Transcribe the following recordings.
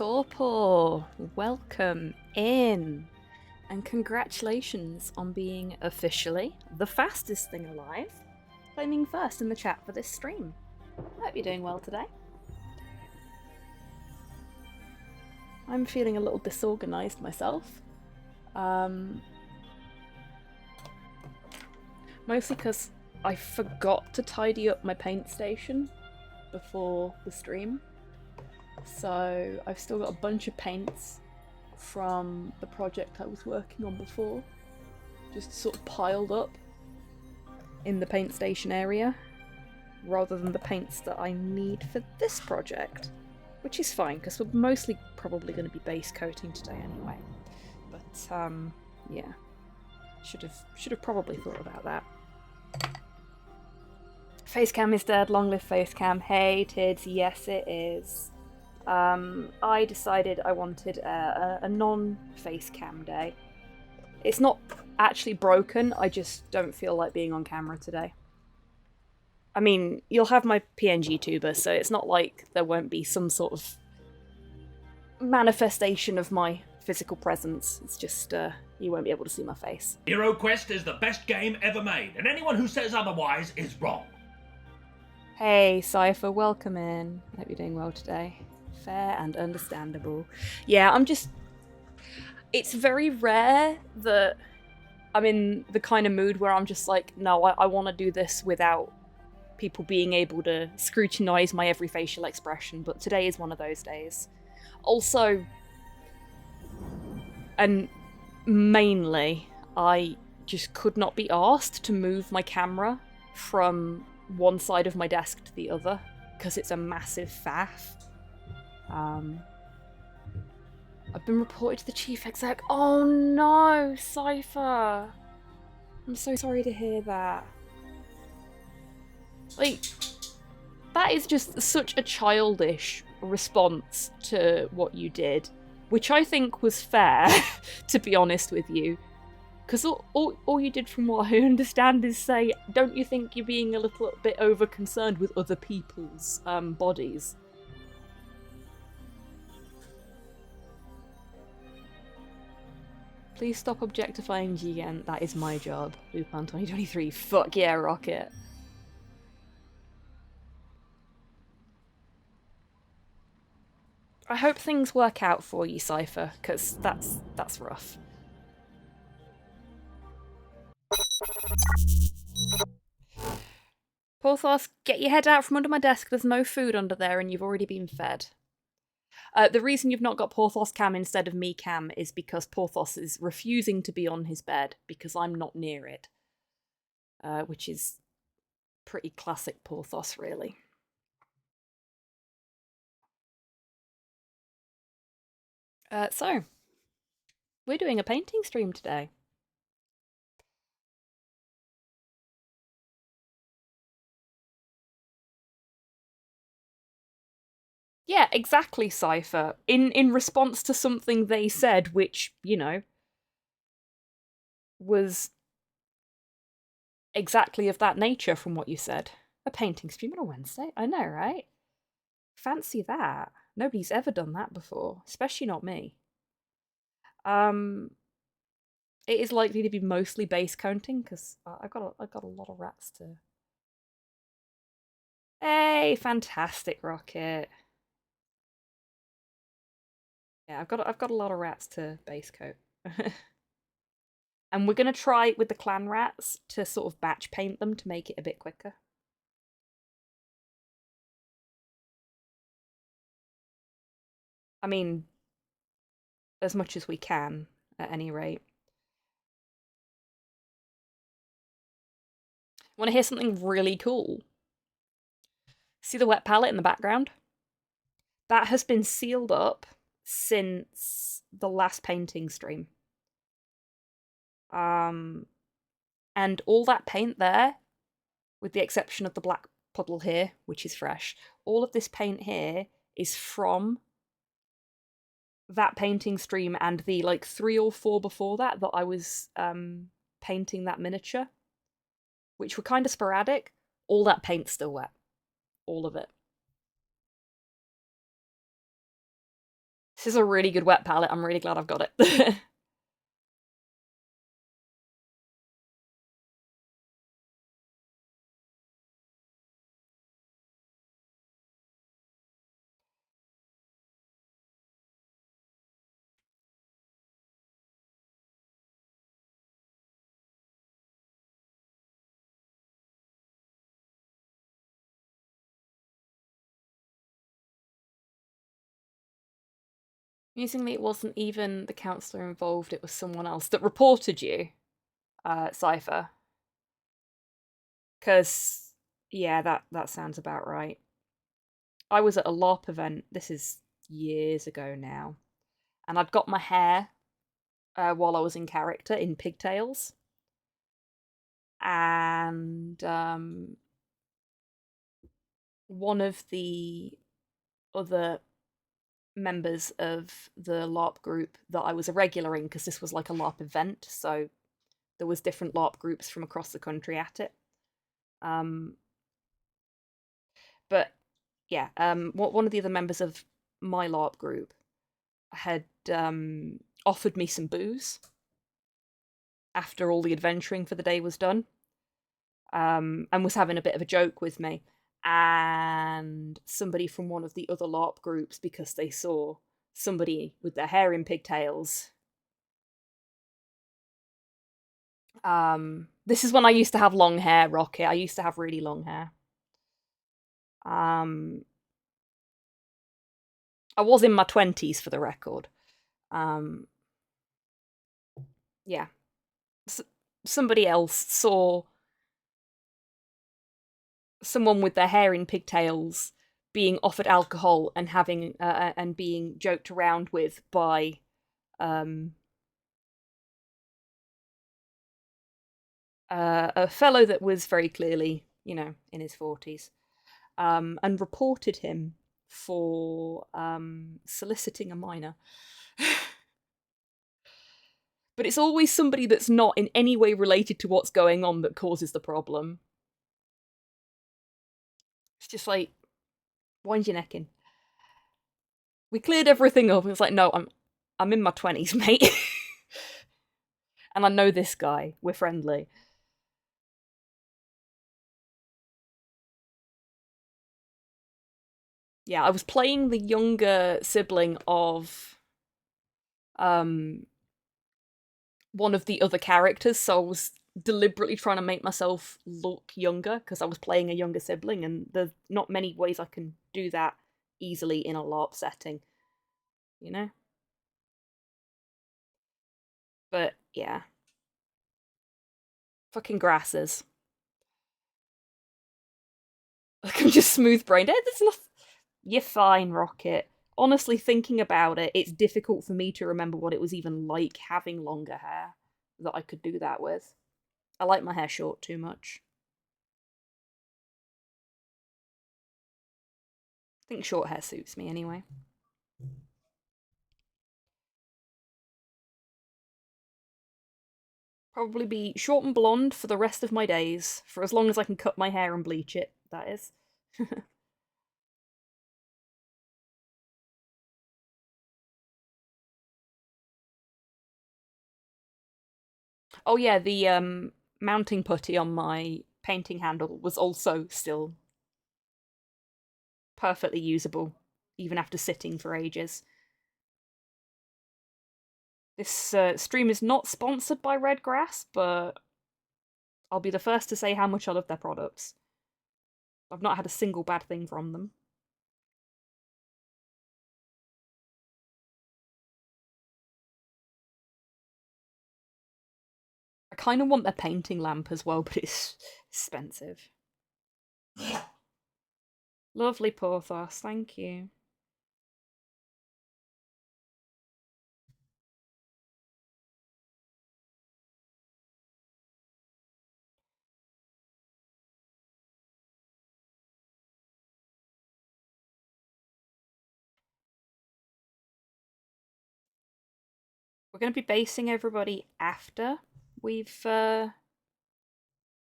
Torpor, welcome in, and congratulations on being officially the fastest thing alive, claiming first in the chat for this stream. I hope you're doing well today. I'm feeling a little disorganized myself. Mostly because I forgot to tidy up my paint station before the stream. So I've still got a bunch of paints from the project I was working on before, just sort of piled up in the paint station area, rather than the paints that I need for this project, which is fine because we're mostly probably going to be base coating today anyway. But yeah, should have probably thought about that. Facecam is dead. Long live Facecam. Hey Tids, yes it is. I decided I wanted a non-facecam day. It's not actually broken, I just don't feel like being on camera today. I mean, you'll have my PNG tuber, so it's not like there won't be some sort of manifestation of my physical presence. It's just, you won't be able to see my face. HeroQuest is the best game ever made, and anyone who says otherwise is wrong. Hey, Cypher, welcome in. Hope you're doing well today. Fair and understandable. Yeah, it's very rare that I'm in the kind of mood where I'm just like, no, I want to do this without people being able to scrutinize my every facial expression, but today is one of those days. Also, and mainly, I just could not be asked to move my camera from one side of my desk to the other, because it's a massive faff. I've been reported to the chief exec. Oh no, Cypher! I'm so sorry to hear that. Like, that is just such a childish response to what you did, which I think was fair, to be honest with you. Because all you did, from what I understand, is say, don't you think you're being a little bit over-concerned with other people's bodies? Please stop objectifying GN, that is my job. Lupin 2023, fuck yeah, Rocket. I hope things work out for you, Cypher, because that's rough. Porthos, get your head out from under my desk, there's no food under there and you've already been fed. The reason you've not got Porthos cam instead of me cam is because Porthos is refusing to be on his bed because I'm not near it. Which is pretty classic Porthos, really. So, we're doing a painting stream today. Yeah, exactly, Cypher. In response to something they said, which, you know, was exactly of that nature from what you said. A painting stream on a Wednesday? I know, right? Fancy that. Nobody's ever done that before, especially not me. It is likely to be mostly base counting because I got a lot of rats to. Hey, fantastic, Rocket. Yeah, I've got a lot of rats to base coat. And we're gonna try with the clan rats to sort of batch paint them to make it a bit quicker. I mean, as much as we can, at any rate. Want to hear something really cool? See the wet palette in the background? That has been sealed up since the last painting stream. And all that paint there, with the exception of the black puddle here, which is fresh, all of this paint here is from that painting stream and the like 3 or 4 before that I was painting that miniature, which were kind of sporadic. All that paint's still wet. All of it. This is a really good wet palette. I'm really glad I've got it. Amusingly, it wasn't even the counsellor involved, it was someone else that reported you, Cypher. Because, yeah, that sounds about right. I was at a LARP event, this is years ago now, and I'd got my hair while I was in character in pigtails. And one of the other members of the LARP group that I was a regular in, because this was like a LARP event, so there was different LARP groups from across the country at it. But yeah, one of the other members of my LARP group had offered me some booze after all the adventuring for the day was done, and was having a bit of a joke with me. And somebody from one of the other LARP groups, because they saw somebody with their hair in pigtails. This is when I used to have long hair, Rocket. I used to have really long hair. I was in my 20s, for the record. Yeah. Somebody else saw someone with their hair in pigtails being offered alcohol and having and being joked around with by a fellow that was very clearly, you know, in his 40s, and reported him for soliciting a minor. But it's always somebody that's not in any way related to what's going on that causes the problem. It's just like, wind your neck in. We cleared everything up, and it's like, no, I'm in my 20s, mate. And I know this guy. We're friendly. Yeah, I was playing the younger sibling of one of the other characters, so I was deliberately trying to make myself look younger because I was playing a younger sibling, and there's not many ways I can do that easily in a LARP setting, you know? But yeah. Fucking grasses. Like, I'm just smooth brained. There's nothing. You're fine, Rocket. Honestly, thinking about it, it's difficult for me to remember what it was even like having longer hair that I could do that with. I like my hair short too much. I think short hair suits me anyway. Probably be short and blonde for the rest of my days, for as long as I can cut my hair and bleach it, that is. Oh yeah, the mounting putty on my painting handle was also still perfectly usable, even after sitting for ages. This stream is not sponsored by Redgrass, but I'll be the first to say how much I love their products. I've not had a single bad thing from them. I kind of want their painting lamp as well, but it's expensive. Lovely Porthos, thank you. We're going to be basing everybody after we've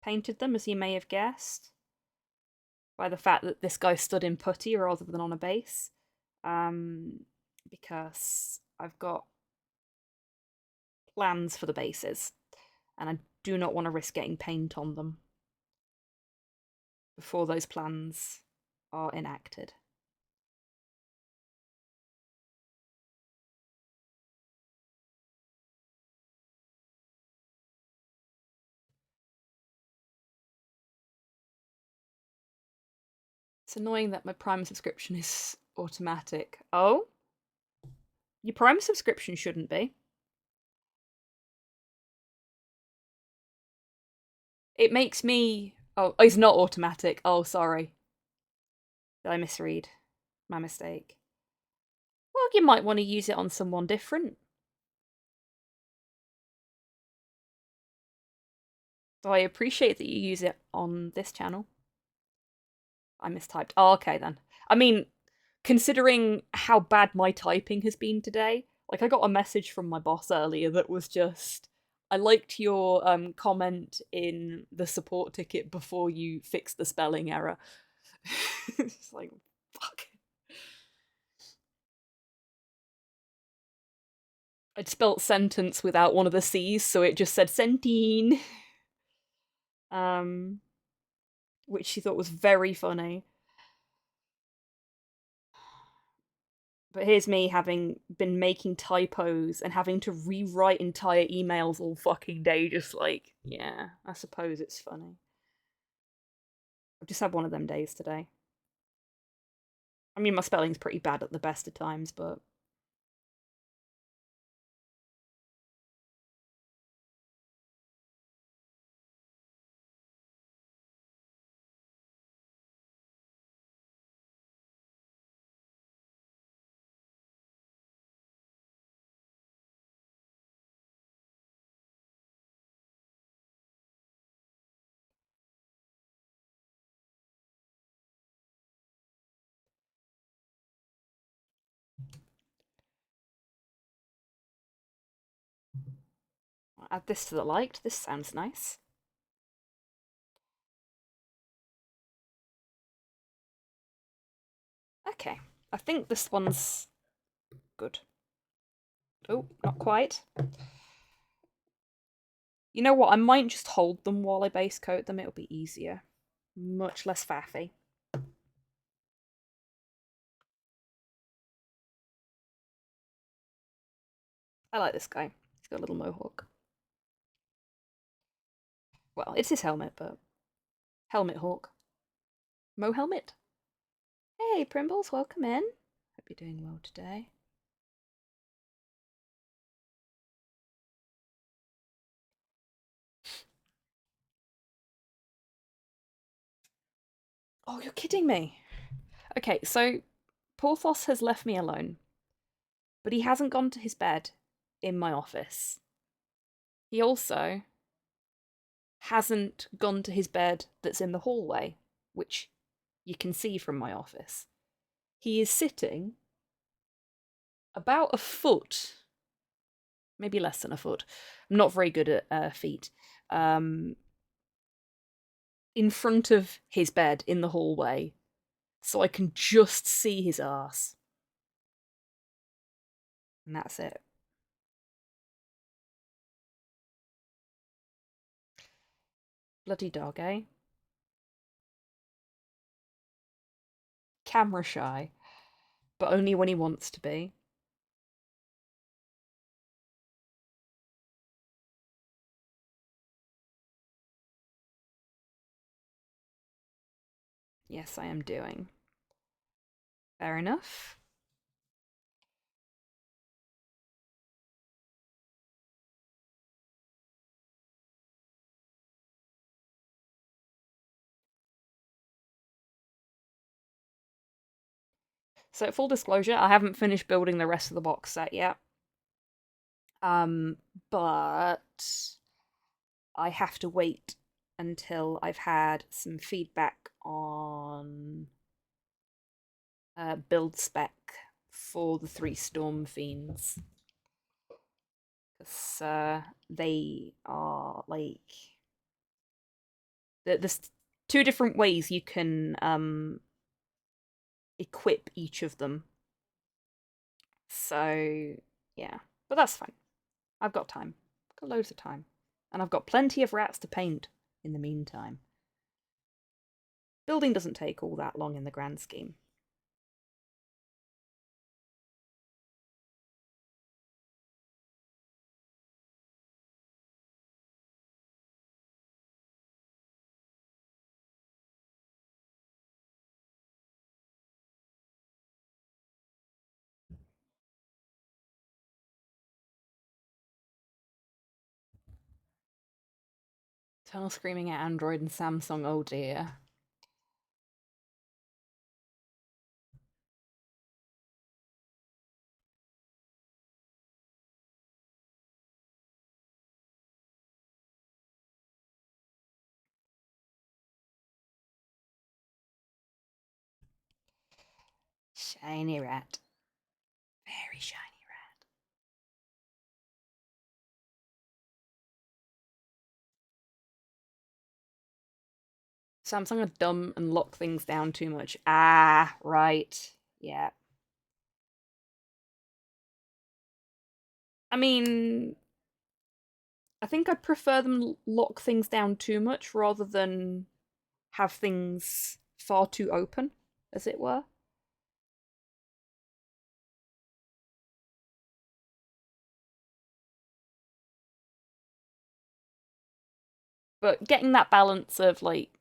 painted them, as you may have guessed, by the fact that this guy stood in putty rather than on a base. because I've got plans for the bases, and I do not want to risk getting paint on them before those plans are enacted. It's annoying that my Prime subscription is automatic. Oh? Your Prime subscription shouldn't be. It makes me... Oh, it's not automatic. Oh, sorry. Did I misread? My mistake. Well, you might want to use it on someone different. So I appreciate that you use it on this channel. I mistyped. Oh, okay then. I mean, considering how bad my typing has been today, like I got a message from my boss earlier that was just, I liked your comment in the support ticket before you fixed the spelling error. It's like, fuck. I'd spelt sentence without one of the C's, so it just said centine. Which she thought was very funny. But here's me having been making typos and having to rewrite entire emails all fucking day, just like, yeah, I suppose it's funny. I've just had one of them days today. I mean, my spelling's pretty bad at the best of times, but... I'll add this to the liked. This sounds nice. Okay, I think this one's good. Oh, not quite. You know what? I might just hold them while I base coat them. It'll be easier. Much less faffy. I like this guy. He's got a little mohawk. Well, it's his helmet, but... Helmet hawk. Mo helmet. Hey, Primbles, welcome in. Hope you're doing well today. Oh, you're kidding me. Okay, so Porthos has left me alone, but he hasn't gone to his bed in my office. He also hasn't gone to his bed that's in the hallway, which you can see from my office. He is sitting about a foot, maybe less than a foot. I'm not very good at feet. In front of his bed in the hallway, so I can just see his arse. And that's it. Bloody dog, eh? Camera shy, but only when he wants to be. Yes, I am doing. Fair enough. So, full disclosure, I haven't finished building the rest of the box set yet. But I have to wait until I've had some feedback on build spec for the 3 Storm Fiends. Because they are like... There's 2 different ways you can equip each of them. So, yeah. But that's fine. I've got time. I've got loads of time. And I've got plenty of rats to paint in the meantime. Building doesn't take all that long in the grand scheme. Tunnel screaming at Android and Samsung, oh dear. Shiny rat. Very shiny rat. Samsung are dumb and lock things down too much. Ah, right. Yeah. I mean, I think I'd prefer them lock things down too much rather than have things far too open, as it were. But getting that balance of like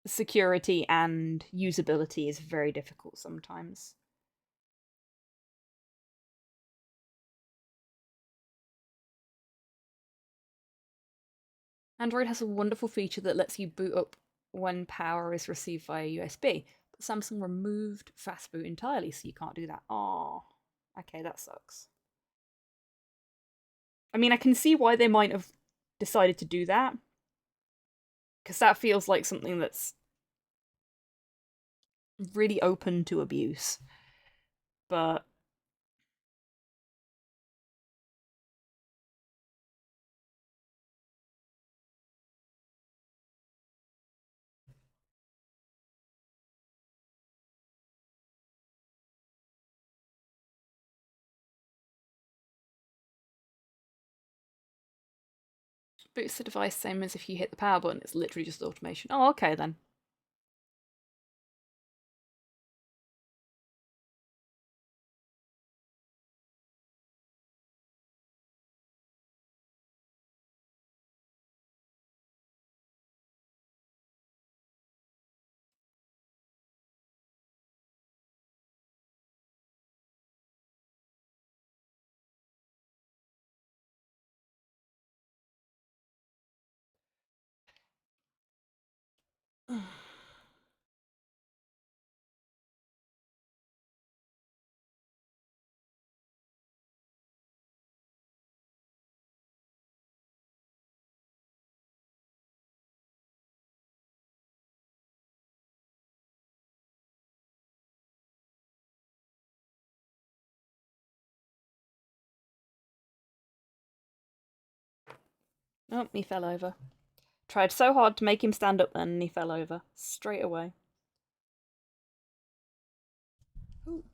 security and usability is very difficult sometimes. Android has a wonderful feature that lets you boot up when power is received via USB, but Samsung removed fast boot entirely, so you can't do that. Oh, okay, that sucks. I mean, I can see why they might have decided to do that, because that feels like something that's really open to abuse. But boots the device same as if you hit the power button. It's literally just automation. Oh, okay then. Oh, he fell over. Tried so hard to make him stand up then, and he fell over. Straight away. Ooh.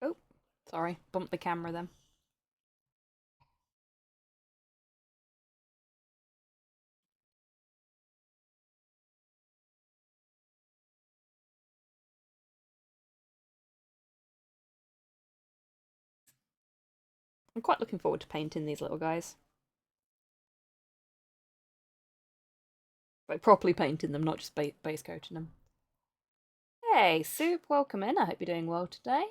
Oh, sorry. Bumped the camera then. I'm quite looking forward to painting these little guys. Like, properly painting them, not just base coating them. Hey, Soup, welcome in. I hope you're doing well today.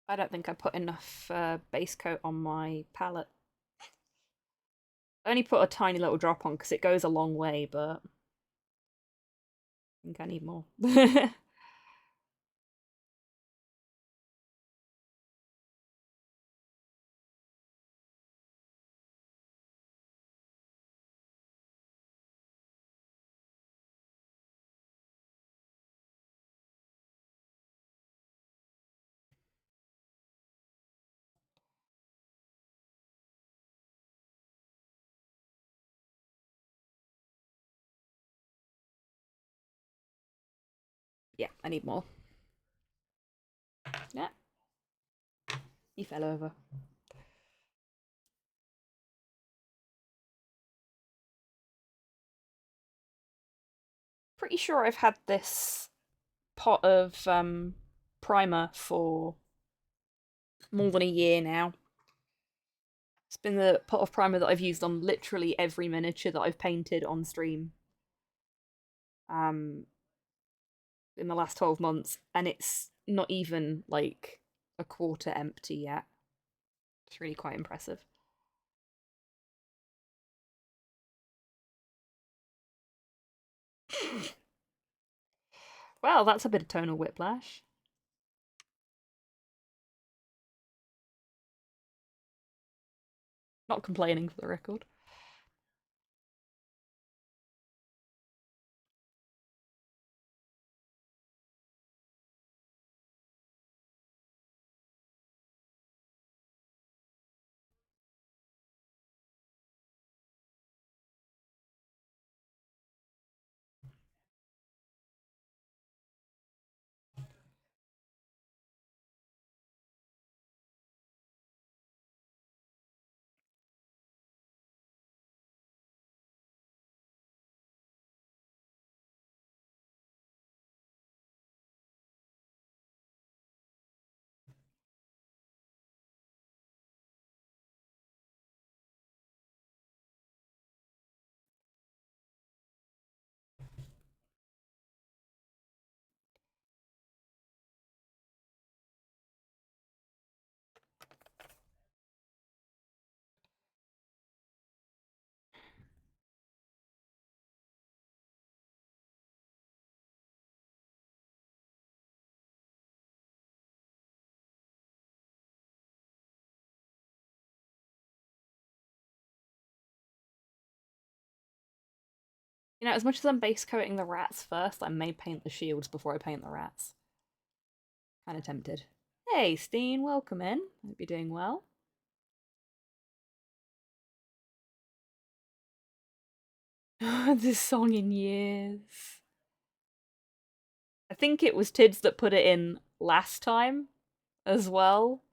I don't think I put enough base coat on my palette. I only put a tiny little drop on because it goes a long way, but I think I need more. Yeah, I need more. Yeah. He fell over. Pretty sure I've had this pot of primer for more than a year now. It's been the pot of primer that I've used on literally every miniature that I've painted on stream. In the last 12 months, and it's not even like a quarter empty yet. It's really quite impressive. Well, that's a bit of tonal whiplash. Not complaining, for the record. You know, as much as I'm base coating the rats first, I may paint the shields before I paint the rats. Kind of tempted. Hey, Steen, welcome in. Hope you're doing well. This song in years. I think it was Tids that put it in last time as well.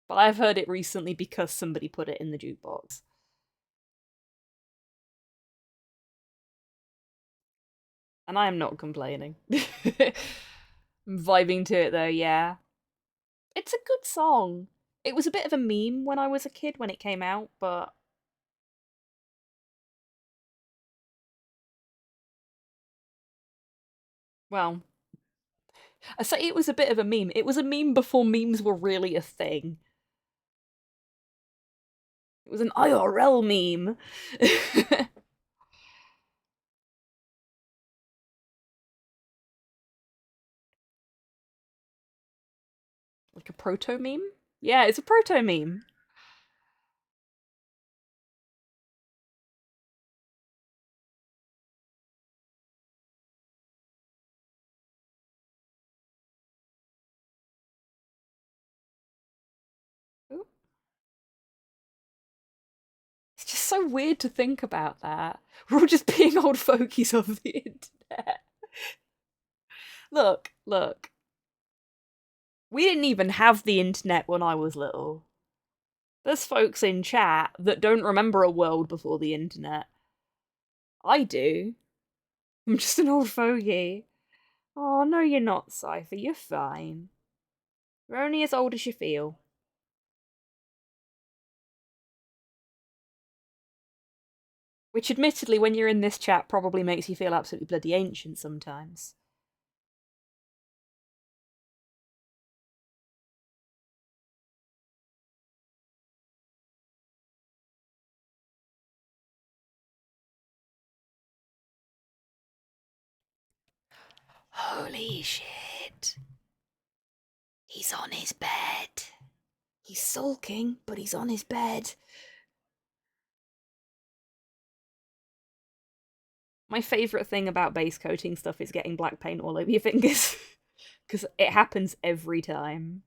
But I've heard it recently because somebody put it in the jukebox. And I am not complaining. I'm vibing to it though, yeah. It's a good song. It was a bit of a meme when I was a kid when it came out, but well, I say it was a bit of a meme. It was a meme before memes were really a thing. It was an IRL meme. Like a proto meme? Yeah, it's a proto meme. Ooh. It's just so weird to think about that. We're all just being old fogies of the internet. Look, look. We didn't even have the internet when I was little. There's folks in chat that don't remember a world before the internet. I do. I'm just an old fogey. Oh, no, you're not, Cypher. You're fine. You're only as old as you feel. Which, admittedly, when you're in this chat, probably makes you feel absolutely bloody ancient sometimes. Holy shit. He's on his bed. He's sulking, but he's on his bed. My favourite thing about base coating stuff is getting black paint all over your fingers. Because it happens every time.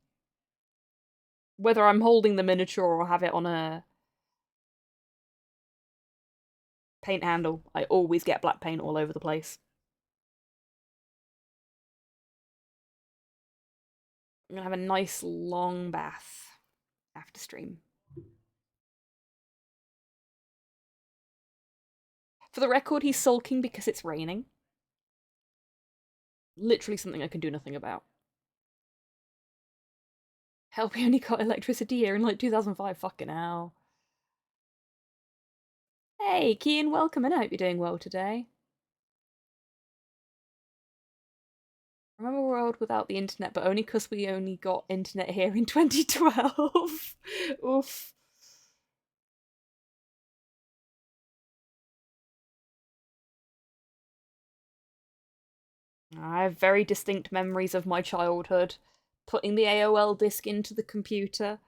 Whether I'm holding the miniature or have it on a paint handle, I always get black paint all over the place. I'm gonna have a nice long bath after stream. For the record, he's sulking because it's raining. Literally something I can do nothing about. Hell, we only got electricity here in like 2005, fucking hell. Hey, Kian, welcome, and I hope you're doing well today. Remember a world without the internet, but only because we only got internet here in 2012. Oof. I have very distinct memories of my childhood, putting the AOL disc into the computer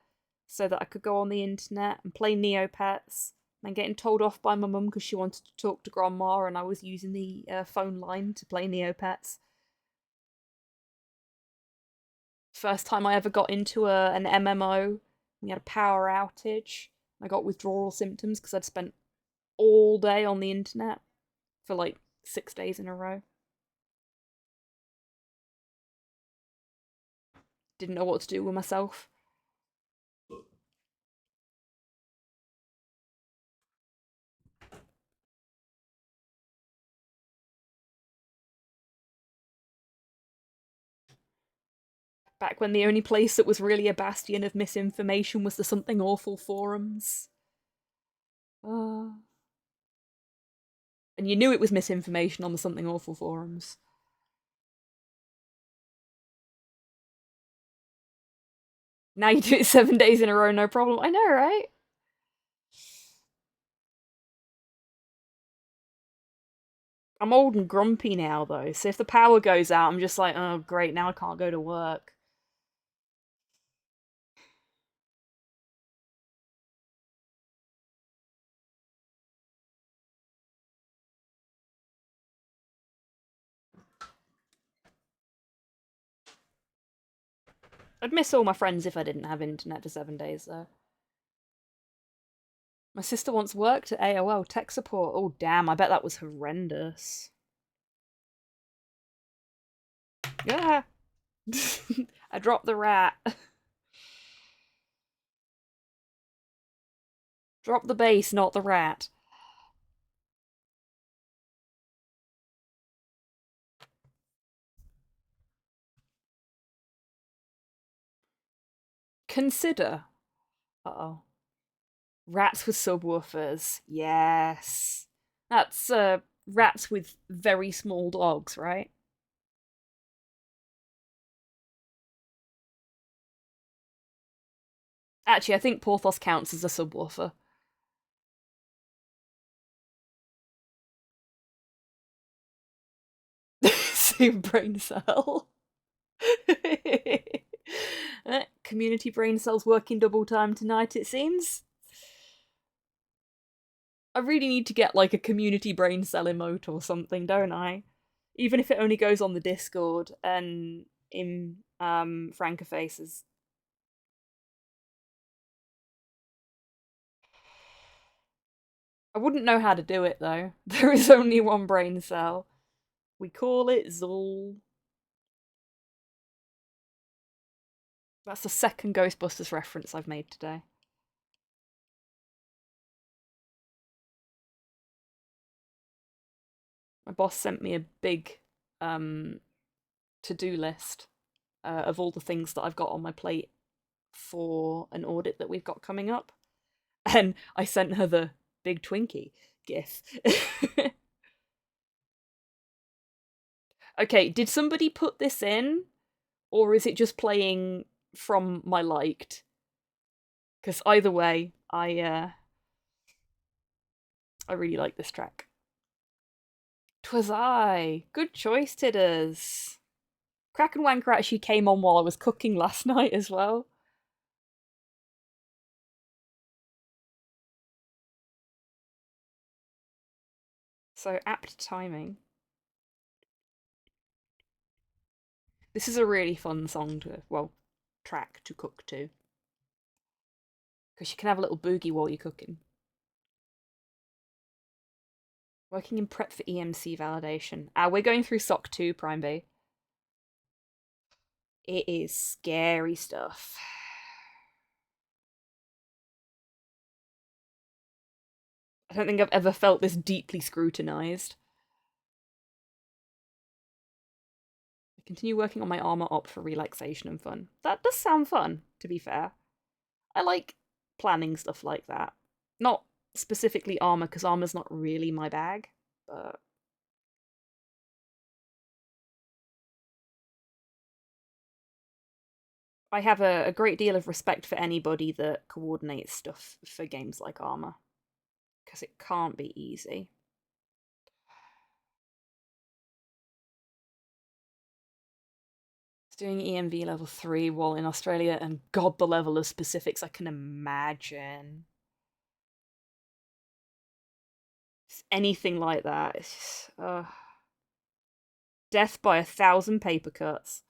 so that I could go on the internet and play Neopets, and getting told off by my mum because she wanted to talk to Grandma and I was using the phone line to play Neopets. First time I ever got into an MMO, we had a power outage. I got withdrawal symptoms because I'd spent all day on the internet for like 6 days in a row. Didn't know what to do with myself. Back when the only place that was really a bastion of misinformation was the Something Awful forums. And you knew it was misinformation on the Something Awful forums. Now you do it 7 days in a row, no problem. I know, right? I'm old and grumpy now, though, so if the power goes out, I'm just like, oh, great, now I can't go to work. I'd miss all my friends if I didn't have internet for 7 days, though. My sister once worked at AOL tech support. Oh, damn, I bet that was horrendous. Yeah. I dropped the rat. Drop the base, not the rat. Consider. Uh-oh. Rats with subwoofers. Yes. That's, rats with very small dogs, right? Actually, I think Porthos counts as a subwoofer. Same brain cell. Community brain cells working double time tonight, it seems. I really need to get like a community brain cell emote or something, don't I? Even if it only goes on the Discord and in Frankerfaces. I wouldn't know how to do it though. There is only one brain cell. We call it Zul. That's the second Ghostbusters reference I've made today. My boss sent me a big to-do list of all the things that I've got on my plate for an audit that we've got coming up. And I sent her the big Twinkie gif. Okay, did somebody put this in? Or is it just playing from my liked? Because either way, I really like this track. 'Twas I. Good choice, Tidders. Crack and Wanker actually came on while I was cooking last night as well. So apt timing. This is a really fun song to, well, track to cook to. Because you can have a little boogie while you're cooking. Working in prep for EMC validation. We're going through SOC 2, Prime B. It is scary stuff. I don't think I've ever felt this deeply scrutinized. I continue working on my armor op for relaxation and fun. That does sound fun, to be fair. I like planning stuff like that. Not specifically armor, because armor's not really my bag, but I have a great deal of respect for anybody that coordinates stuff for games like Armor, because it can't be easy. It's doing EMV level 3 while in Australia, and god, the level of specifics I can imagine. It's anything like that. It's just, death by 1,000 paper cuts.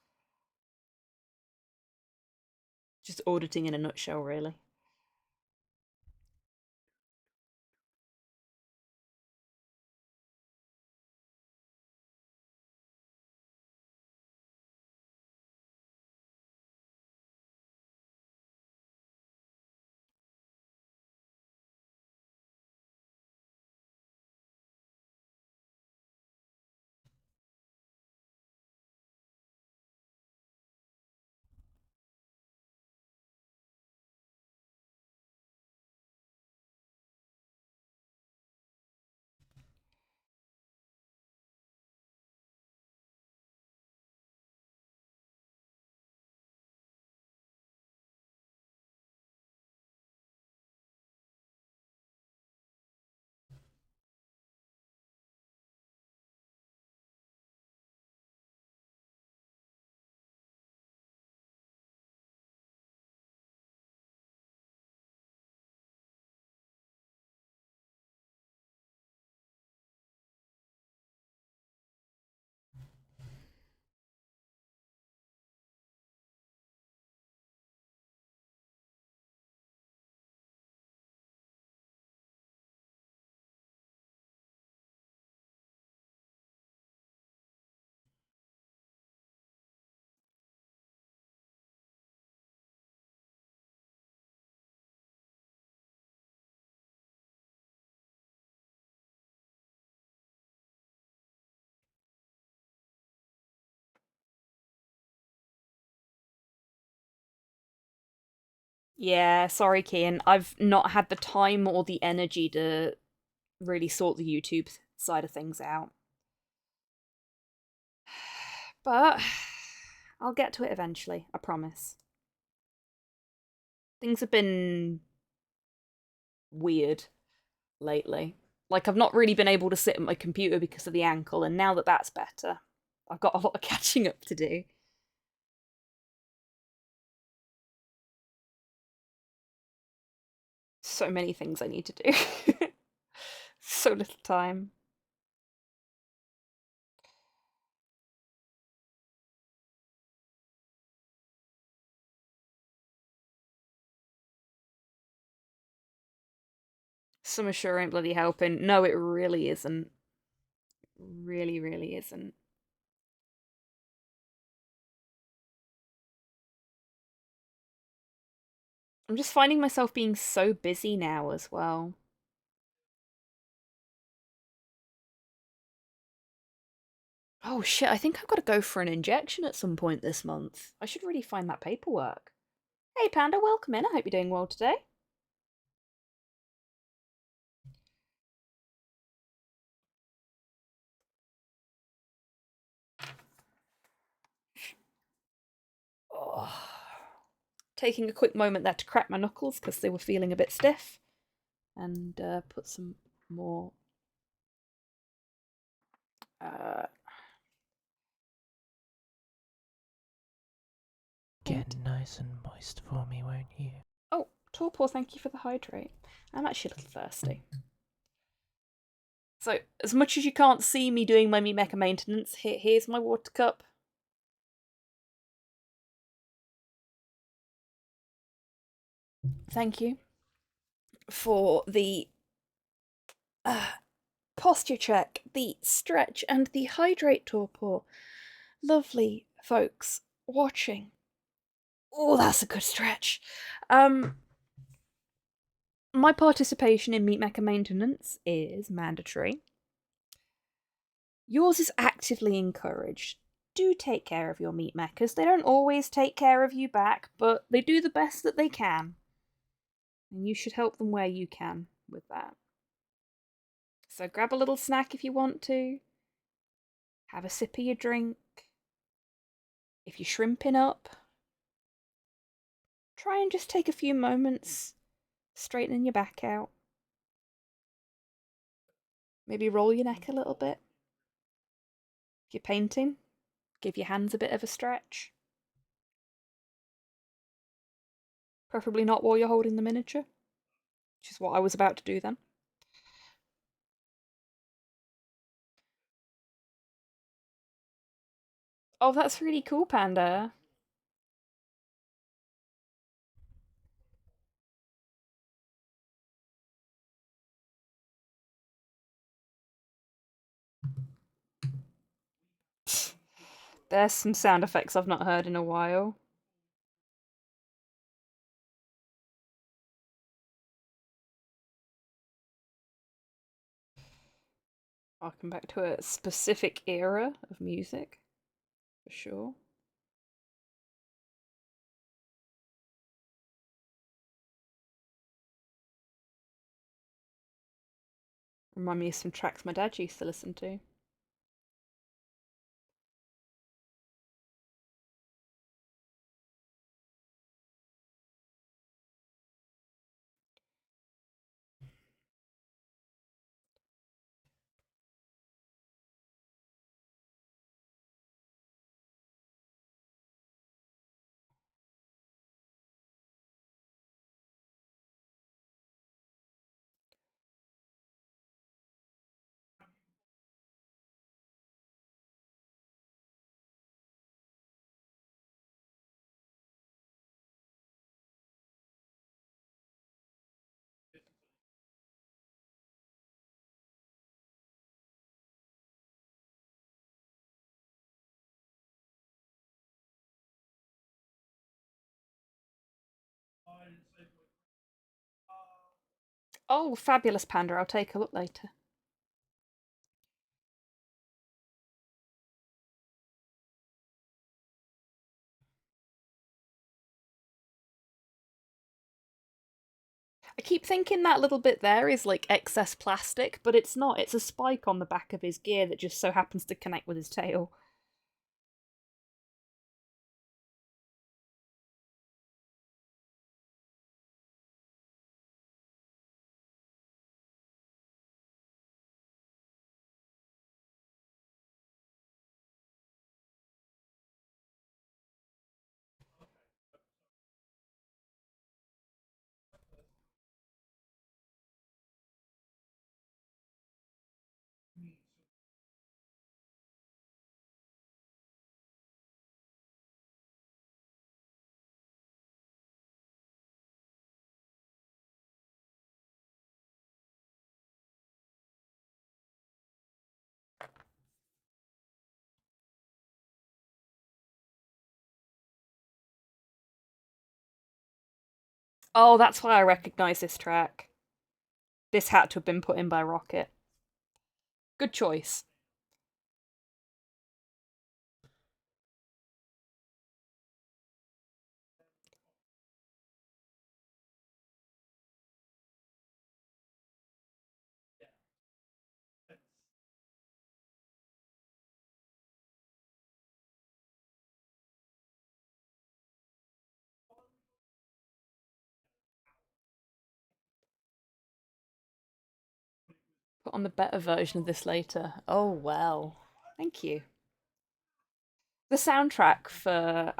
Just auditing in a nutshell, really. Yeah, sorry, Kian. I've not had the time or the energy to really sort the YouTube side of things out. But I'll get to it eventually, I promise. Things have been weird lately. Like, I've not really been able to sit at my computer because of the ankle, and now that that's better, I've got a lot of catching up to do. So many things I need to do. So little time. Summer sure ain't bloody helping. No, it really isn't. Really, really isn't. I'm just finding myself being so busy now as well. Oh shit, I think I've got to go for an injection at some point this month. I should really find that paperwork. Hey Panda, welcome in. I hope you're doing well today. Oh. Taking a quick moment there to crack my knuckles because they were feeling a bit stiff. And put some more... Get nice and moist for me, won't you? Oh, Torpor, thank you for the hydrate. I'm actually a little thirsty. So, as much as you can't see me doing my mecha maintenance, here's my water cup. Thank you for the posture check, the stretch, and the hydrate, Torpor. Lovely folks watching. Oh, that's a good stretch. My participation in Meat Mecha maintenance is mandatory. Yours is actively encouraged. Do take care of your meat mechas. They don't always take care of you back, but they do the best that they can. And you should help them where you can with that. So grab a little snack if you want to. Have a sip of your drink. If you're shrimping up, try and just take a few moments straightening your back out. Maybe roll your neck a little bit. If you're painting, give your hands a bit of a stretch. Preferably not while you're holding the miniature, which is what I was about to do then. Oh, that's really cool, Panda. There's some sound effects I've not heard in a while. Harken back to a specific era of music, for sure. Remind me of some tracks my dad used to listen to. Oh, fabulous, Panda. I'll take a look later. I keep thinking that little bit there is like excess plastic, but it's not. It's a spike on the back of his gear that just so happens to connect with his tail. Oh, that's why I recognise this track. This had to have been put in by Rocket. Good choice. Put on the better version of this later. Oh, well. Thank you. The soundtrack for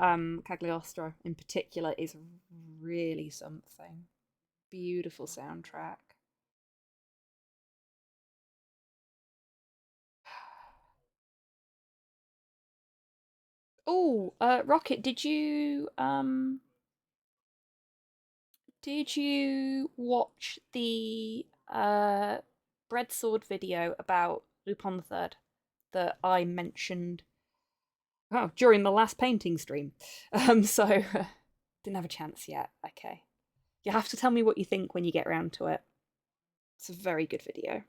Cagliostro in particular is really something. Beautiful soundtrack. Oh, Rocket, did you watch the Bread Sword video about Lupin the Third that I mentioned during the last painting stream? So didn't have a chance yet. Okay. You have to tell me what you think when you get around to it. It's a very good video.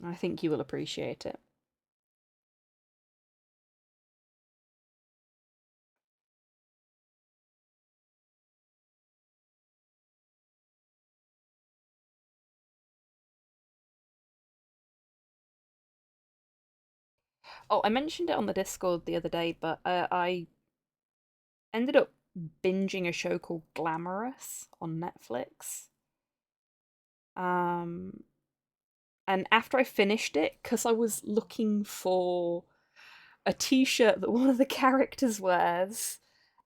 I think you will appreciate it. Oh, I mentioned it on the Discord the other day, but I ended up binging a show called Glamorous on Netflix. Um, and after I finished it, because I was looking for a T-shirt that one of the characters wears,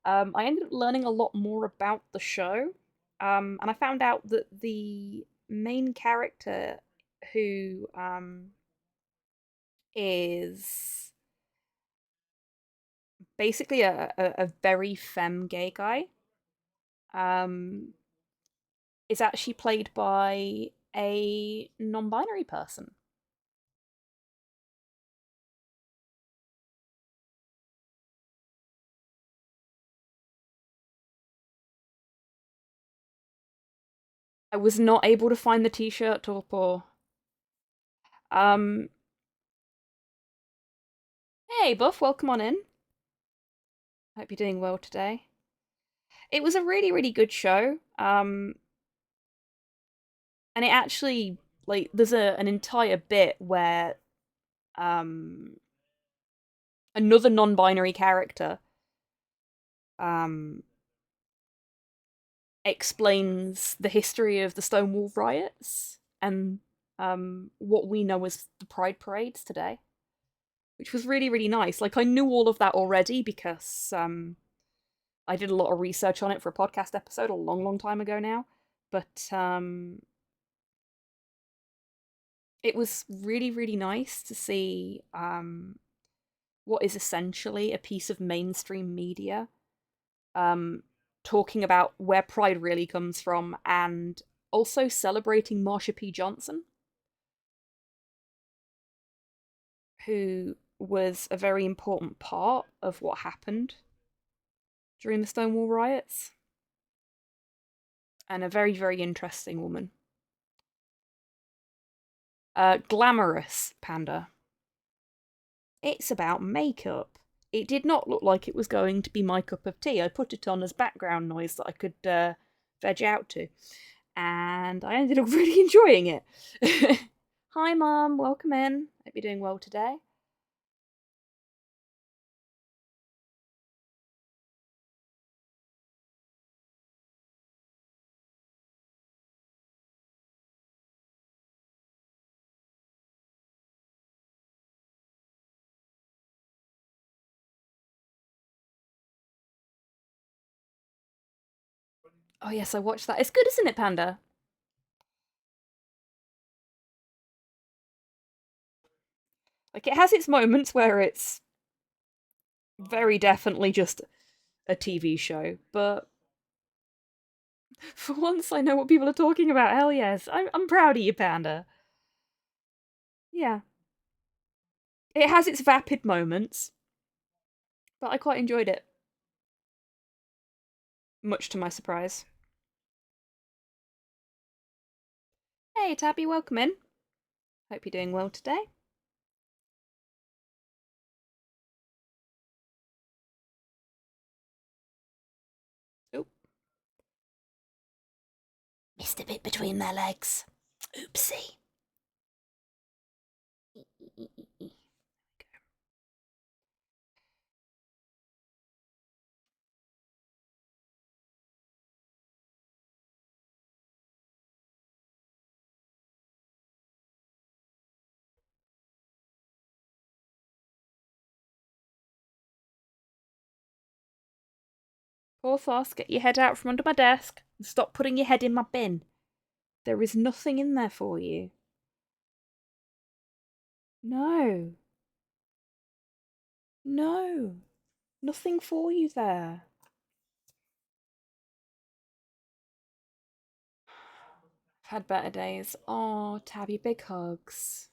I ended up learning a lot more about the show. And I found out that the main character, who is basically a very femme gay guy, um, is actually played by a non-binary person. I was not able to find the T-shirt, Torpor. Um, hey, Buff, welcome on in. Hope you're doing well today. It was a really, really good show. And it actually, like, there's an entire bit where another non-binary character um explains the history of the Stonewall riots and what we know as the Pride parades today, which was really, really nice. Like, I knew all of that already because I did a lot of research on it for a podcast episode a long, long time ago now. But it was really, really nice to see what is essentially a piece of mainstream media um, talking about where Pride really comes from and also celebrating Marsha P. Johnson, who was a very important part of what happened during the Stonewall riots, and a very, very interesting woman. Glamorous Panda. It's about makeup. It did not look like it was going to be my cup of tea. I put it on as background noise that I could veg out to, and I ended up really enjoying it. Hi, Mum. Welcome in. Hope you're doing well today. Oh yes, I watched that. It's good, isn't it, Panda? Like, it has its moments where it's very definitely just a TV show, but for once I know what people are talking about. Hell yes. I'm proud of you, Panda. Yeah. It has its vapid moments, but I quite enjoyed it. much to my surprise. Hey, Tabby, welcome in. Hope you're doing well today. Oh. Missed a bit between their legs. Oopsie. Porthos, get your head out from under my desk and stop putting your head in my bin. There is nothing in there for you. No. No. Nothing for you there. I've had better days. Oh, Tabby, big hugs.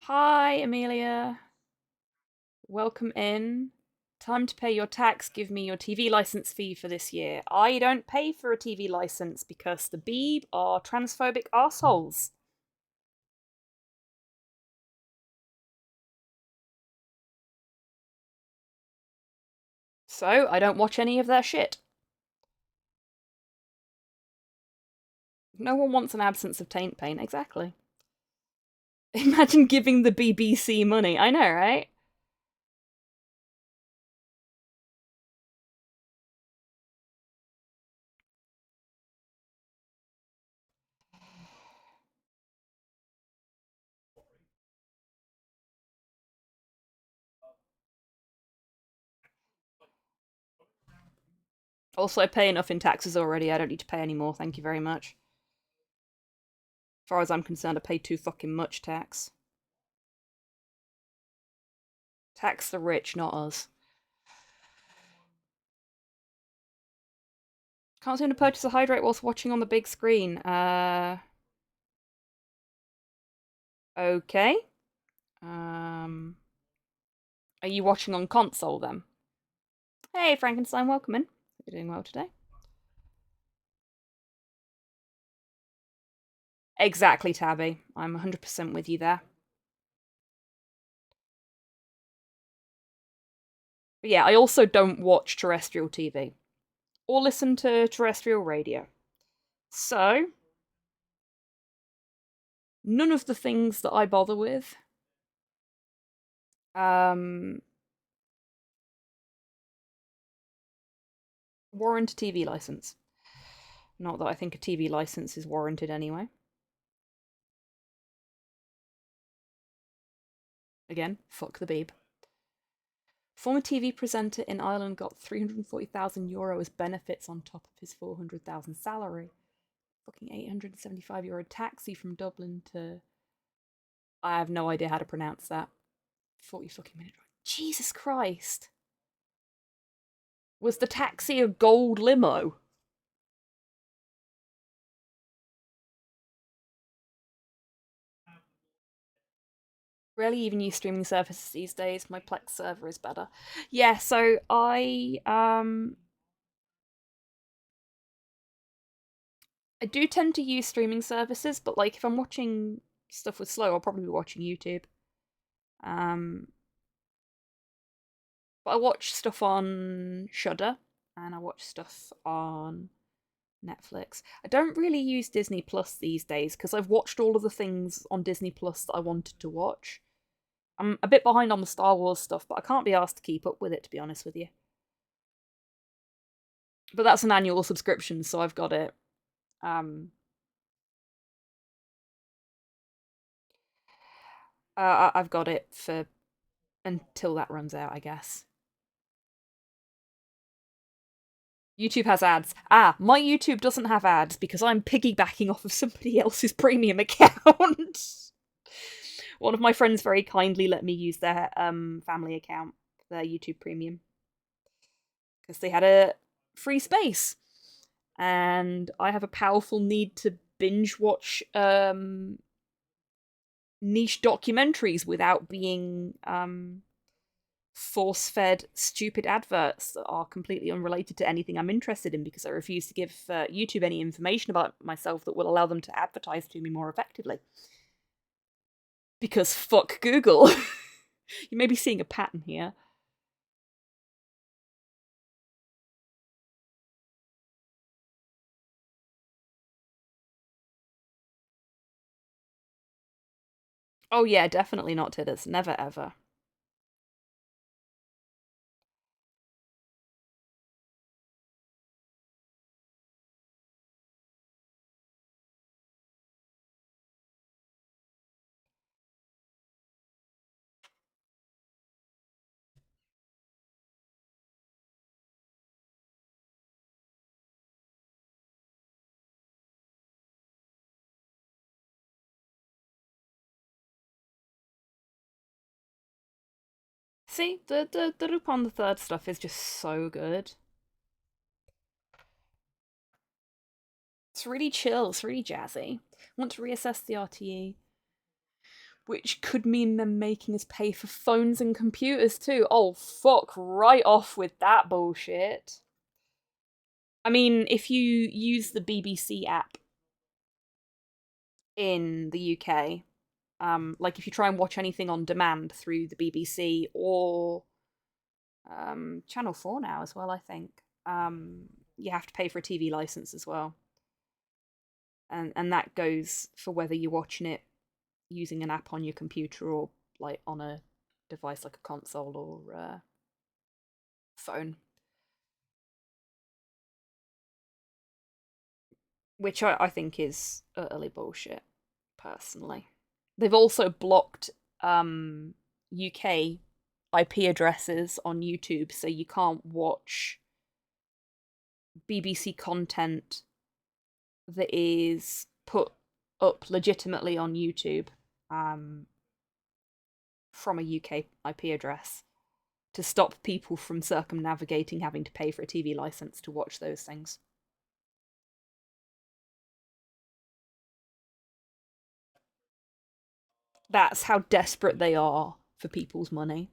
Hi, Amelia. Welcome in. Time to pay your tax. Give me your TV license fee for this year. I don't pay for a TV license because the Beeb are transphobic assholes. So I don't watch any of their shit. No one wants an absence of taint paint, exactly. Imagine giving the BBC money. I know, right? Also, I pay enough in taxes already. I don't need to pay any more. Thank you very much. As far as I'm concerned, I pay too fucking much tax. Tax the rich, not us. Can't seem to purchase a hydrate whilst watching on the big screen. Okay. Are you watching on console then? Hey, Frankenstein, welcome in. Hope you're doing well today. Exactly, Tabby. I'm 100% with you there. But yeah, I also don't watch terrestrial TV or listen to terrestrial radio. So, none of the things that I bother with warrant a TV license. Not that I think a TV license is warranted anyway. Again, fuck the Beeb. Former TV presenter in Ireland got €340,000 as benefits on top of his 400,000 salary. Fucking €875 taxi from Dublin to... I have no idea how to pronounce that. 40 fucking minute drive. Jesus Christ. Was the taxi a gold limo? Rarely even use streaming services these days. My Plex server is better. Yeah, so I do tend to use streaming services, but like if I'm watching stuff with slow, I'll probably be watching YouTube. But I watch stuff on Shudder and I watch stuff on Netflix. I don't really use Disney Plus these days because I've watched all of the things on Disney Plus that I wanted to watch. I'm a bit behind on the Star Wars stuff, but I can't be asked to keep up with it, to be honest with you. But that's an annual subscription, so I've got it. I've got it for until that runs out, I guess. YouTube has ads. My YouTube doesn't have ads because I'm piggybacking off of somebody else's premium account. One of my friends very kindly let me use their family account, their YouTube premium, because they had a free space. And I have a powerful need to binge watch niche documentaries without being force-fed stupid adverts that are completely unrelated to anything I'm interested in because I refuse to give YouTube any information about myself that will allow them to advertise to me more effectively. Because fuck Google. You may be seeing a pattern here. Oh yeah, definitely not titters. Never ever. See, the Lupin the Third stuff is just so good. It's really chill, it's really jazzy. I want to reassess the RTE, which could mean them making us pay for phones and computers too. Oh, fuck right off with that bullshit. I mean, if you use the BBC app in the UK, like if you try and watch anything on demand through the BBC or Channel 4 now as well, I think, you have to pay for a TV license as well. And that goes for whether you're watching it using an app on your computer or like on a device like a console or phone. Which I think is utterly bullshit, personally. They've also blocked UK IP addresses on YouTube, so you can't watch BBC content that is put up legitimately on YouTube from a UK IP address to stop people from circumnavigating having to pay for a TV license to watch those things. That's how desperate they are for people's money.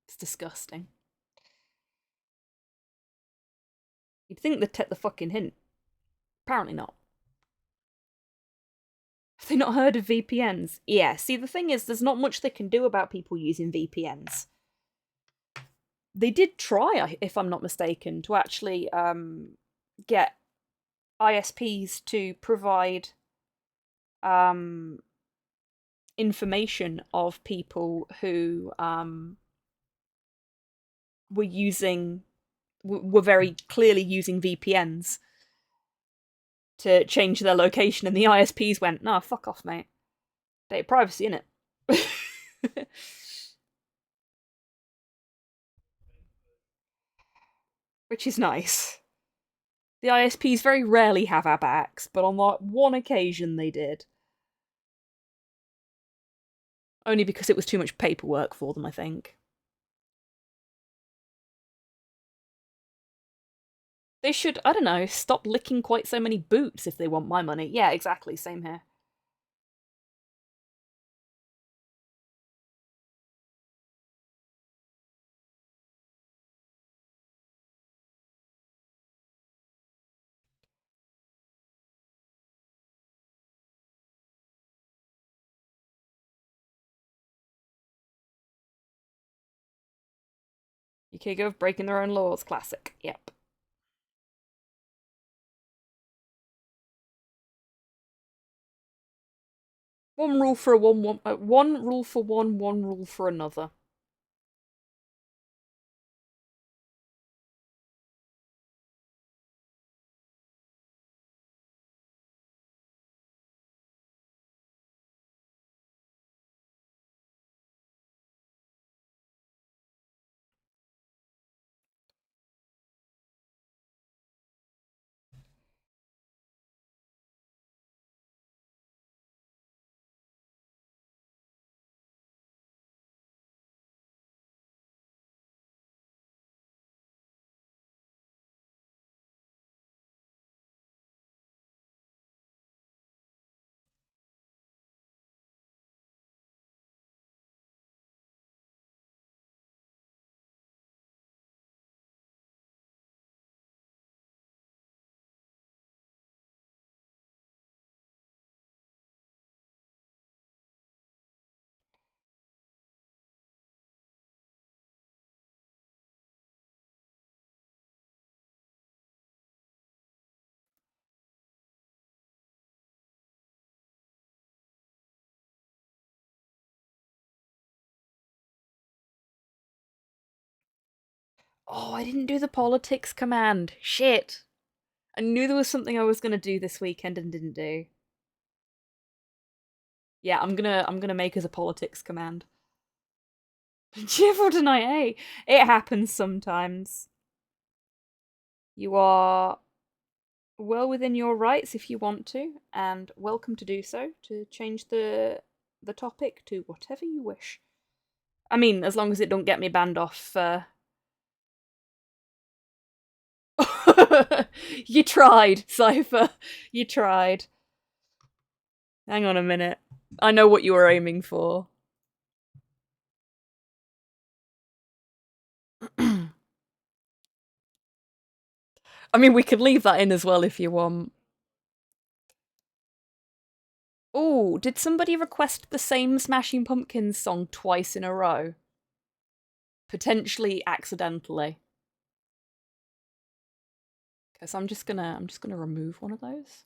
It's disgusting. You'd think they'd take the fucking hint. Apparently not. Have they not heard of VPNs? Yeah, see, the thing is, there's not much they can do about people using VPNs. They did try, if I'm not mistaken, to actually get ISPs to provide information of people who were very clearly using VPNs to change their location, and the ISPs went, "Nah, fuck off, mate. Data privacy, innit?" Which is nice. The ISPs very rarely have our backs, but on that one occasion they did. Only because it was too much paperwork for them, I think. They should, I don't know, stop licking quite so many boots if they want my money. Yeah, exactly, same here. UK Gov breaking their own laws, classic. Yep. One rule for one rule for one rule for another. Oh, I didn't do the politics command. Shit. I knew there was something I was gonna do this weekend and didn't do. Yeah, I'm gonna make us a politics command. Cheerful tonight, hey. It happens sometimes. You are well within your rights if you want to, and welcome to do so, to change the topic to whatever you wish. I mean, as long as it don't get me banned off. You tried, Cypher. You tried. Hang on a minute. I know what you were aiming for. I mean, we could leave that in as well if you want. Oh, did somebody request the same Smashing Pumpkins song twice in a row? Potentially accidentally. Because I'm just gonna remove one of those.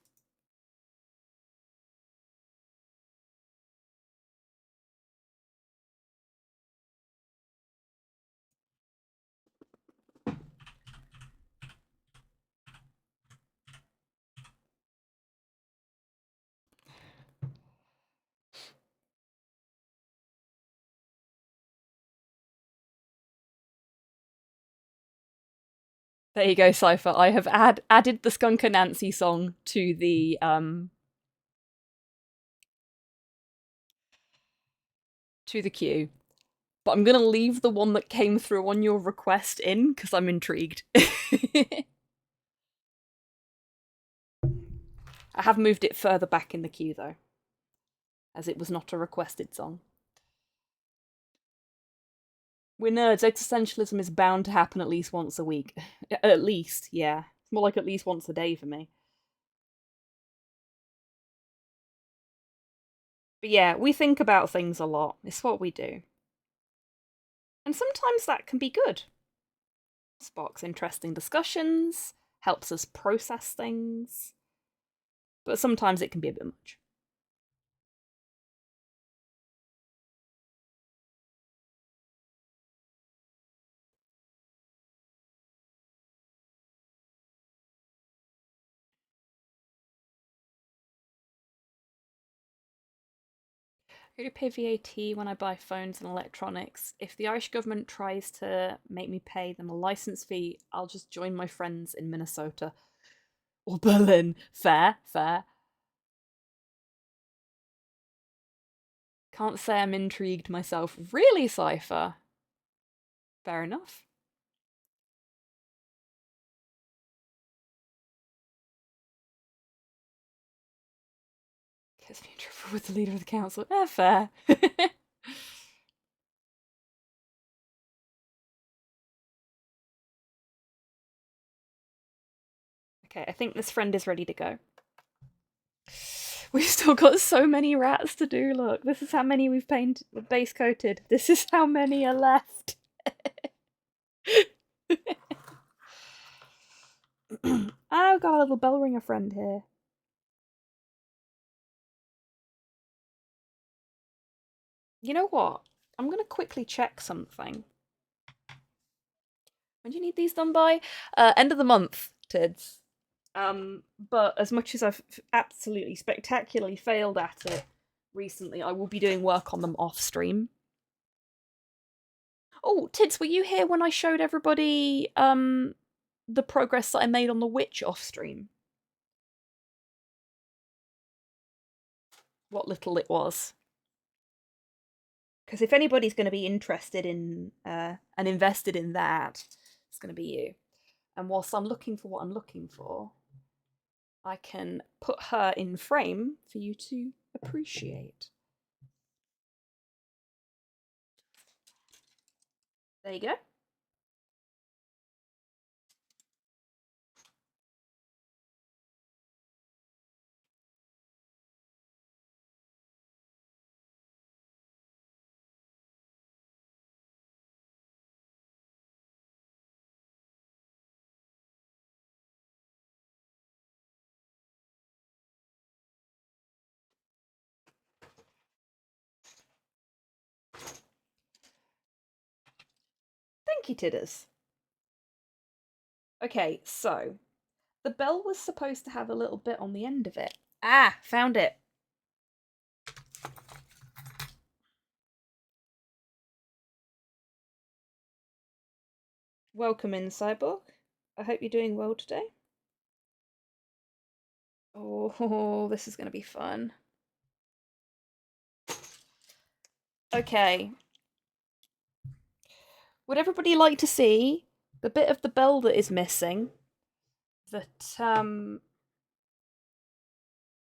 There you go, Cypher. I have added the Skunk Nancy song to the queue. But I'm gonna leave the one that came through on your request in because I'm intrigued. I have moved it further back in the queue though, as it was not a requested song. We're nerds. Existentialism is bound to happen at least once a week. At least, yeah. It's more like at least once a day for me. But yeah, we think about things a lot. It's what we do. And sometimes that can be good. Sparks interesting discussions, helps us process things. But sometimes it can be a bit much. I go to pay VAT when I buy phones and electronics. If the Irish government tries to make me pay them a license fee, I'll just join my friends in Minnesota or Berlin. Fair, fair. Can't say I'm intrigued myself. Really, Cypher? Fair enough. Gets me in trouble with the leader of the council. Fair. Okay, I think this friend is ready to go. We've still got so many rats to do, look. This is how many we've base coated. This is how many are left. I've got a little bell ringer friend here. You know what? I'm gonna quickly check something. When do you need these done by? End of the month, Tids. But as much as I've absolutely spectacularly failed at it recently, I will be doing work on them off stream. Oh, Tids, were you here when I showed everybody the progress that I made on the witch off stream? What little it was. Because if anybody's going to be interested in and invested in that, it's going to be you. And whilst I'm looking for what I'm looking for, I can put her in frame for you to appreciate. There you go. Thank you, Tidders. Okay, so the bell was supposed to have a little bit on the end of it. Ah, found it. Welcome in, Cyborg. I hope you're doing well today. Oh, this is going to be fun. Okay. Would everybody like to see the bit of the bell that is missing that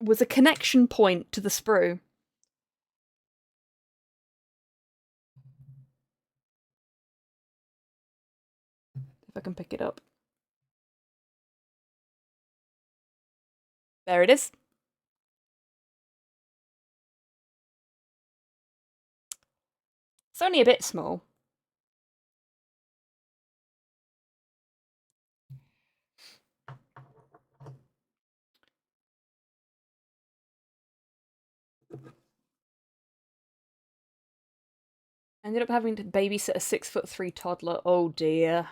was a connection point to the sprue? If I can pick it up. There it is. It's only a bit small. I ended up having to babysit a 6'3" toddler. Oh dear.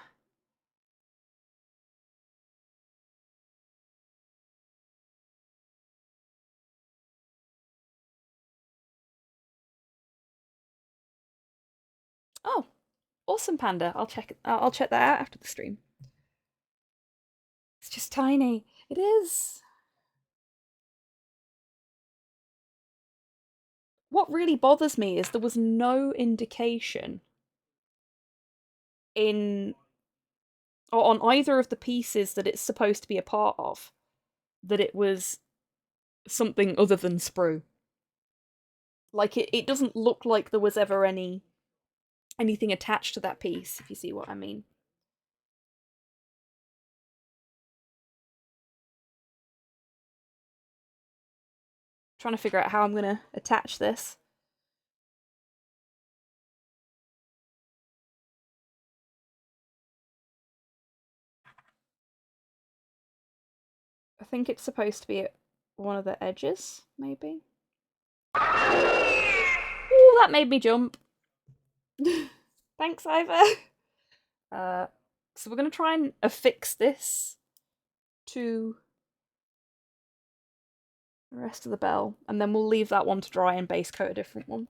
Oh, awesome, Panda. I'll check that out after the stream. It's just tiny. It is. What really bothers me is there was no indication in or on either of the pieces that it's supposed to be a part of that it was something other than sprue. Like it doesn't look like there was ever anything attached to that piece, if you see what I mean. Trying to figure out how I'm gonna attach this. I think it's supposed to be at one of the edges, maybe. Ooh, that made me jump. Thanks, Ivor. So we're gonna try and affix this to the rest of the bell, and then we'll leave that one to dry and base coat a different one.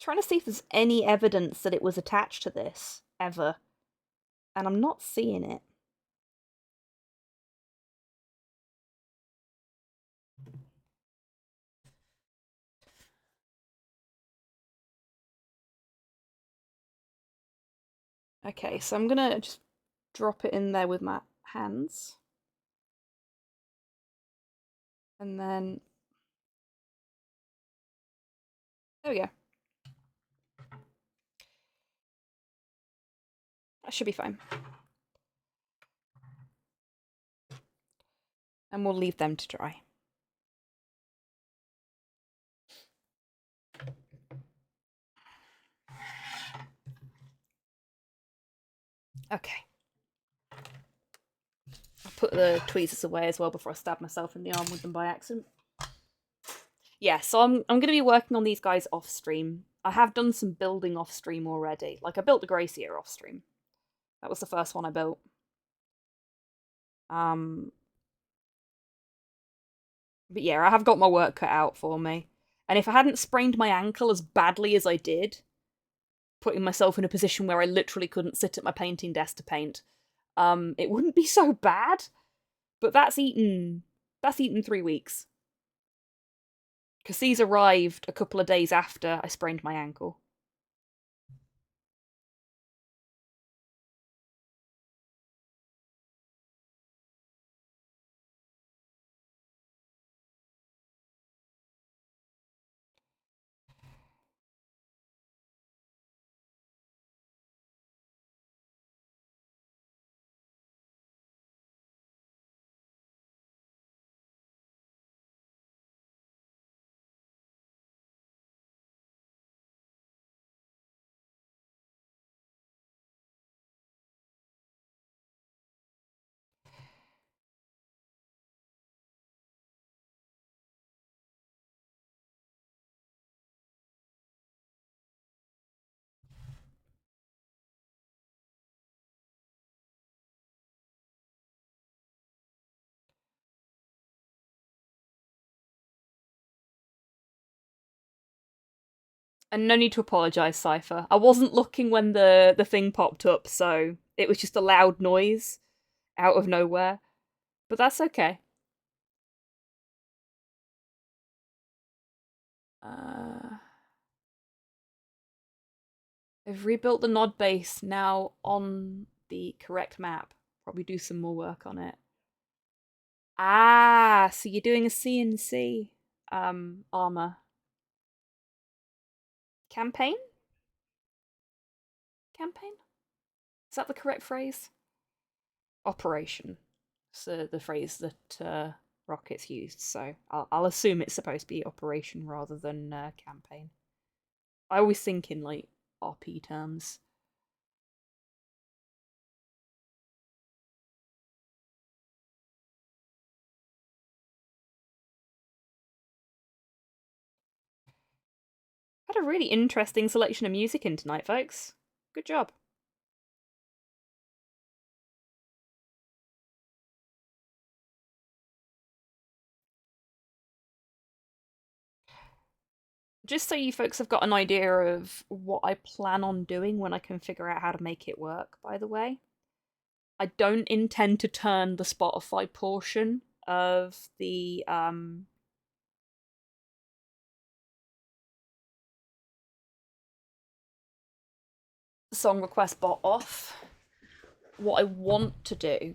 Trying to see if there's any evidence that it was attached to this, ever. And I'm not seeing it. Okay, so I'm gonna just drop it in there with my hands. And then... There we go. That should be fine. And we'll leave them to dry. Okay. I'll put the tweezers away as well before I stab myself in the arm with them by accident. Yeah, so I'm going to be working on these guys off stream. I have done some building off stream already. Like, I built the Gracier off stream. That was the first one I built. But yeah, I have got my work cut out for me. And if I hadn't sprained my ankle as badly as I did, putting myself in a position where I literally couldn't sit at my painting desk to paint, it wouldn't be so bad. But that's eaten 3 weeks. Because these arrived a couple of days after I sprained my ankle. And no need to apologise, Cypher. I wasn't looking when the thing popped up, so it was just a loud noise out of nowhere. But that's okay. I've rebuilt the nod base now on the correct map. Probably do some more work on it. Ah, so you're doing a CNC armor campaign? Campaign? Is that the correct phrase? Operation. So the phrase that Rocket's used. So I'll assume it's supposed to be operation rather than campaign. I always think in like RP terms. Had a really interesting selection of music in tonight, folks. Good job. Just so you folks have got an idea of what I plan on doing when I can figure out how to make it work, by the way, I don't intend to turn the Spotify portion of the song request bot off. What I want to do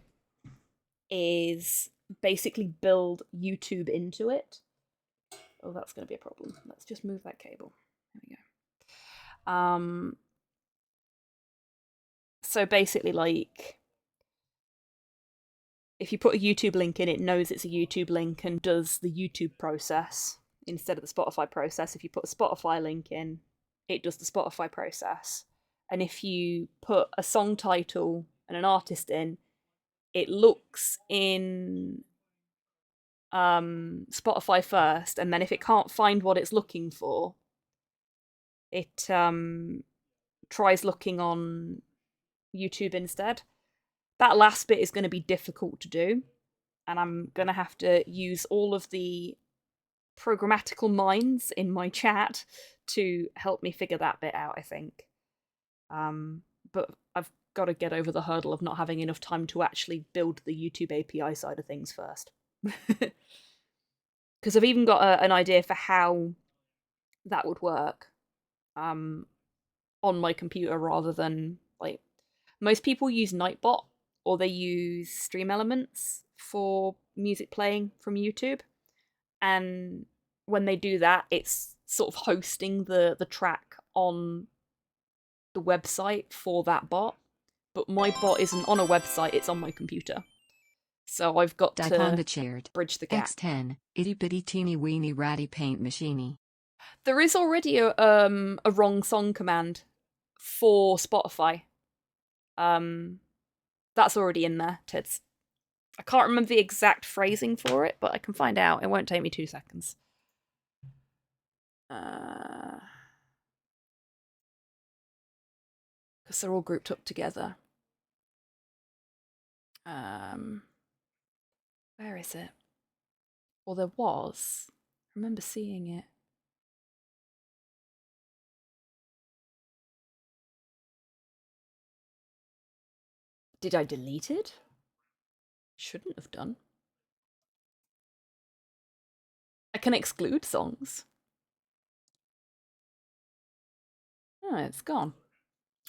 is basically build YouTube into it. Oh, that's going to be a problem. Let's just move that cable. There we go. So basically, like, if you put a YouTube link in, it knows it's a YouTube link and does the YouTube process instead of the Spotify process. If you put a Spotify link in, it does the Spotify process. And if you put a song title and an artist in, it looks in Spotify first, and then if it can't find what it's looking for, it tries looking on YouTube instead. That last bit is going to be difficult to do, and I'm going to have to use all of the programmatical minds in my chat to help me figure that bit out, I think. But I've got to get over the hurdle of not having enough time to actually build the YouTube API side of things first. Because I've even got an idea for how that would work on my computer rather than, like, most people use Nightbot or they use Stream Elements for music playing from YouTube. And when they do that, it's sort of hosting the track on the website for that bot. But my bot isn't on a website, it's on my computer. So I've got to bridge the gap. X10, itty bitty teeny weeny ratty paint machiney. There is already a wrong song command for Spotify. That's already in there, Tids. I can't remember the exact phrasing for it, but I can find out. It won't take me 2 seconds. Because they're all grouped up together. Where is it? Well, there was. I remember seeing it. Did I delete it? Shouldn't have done. I can exclude songs. Oh, it's gone.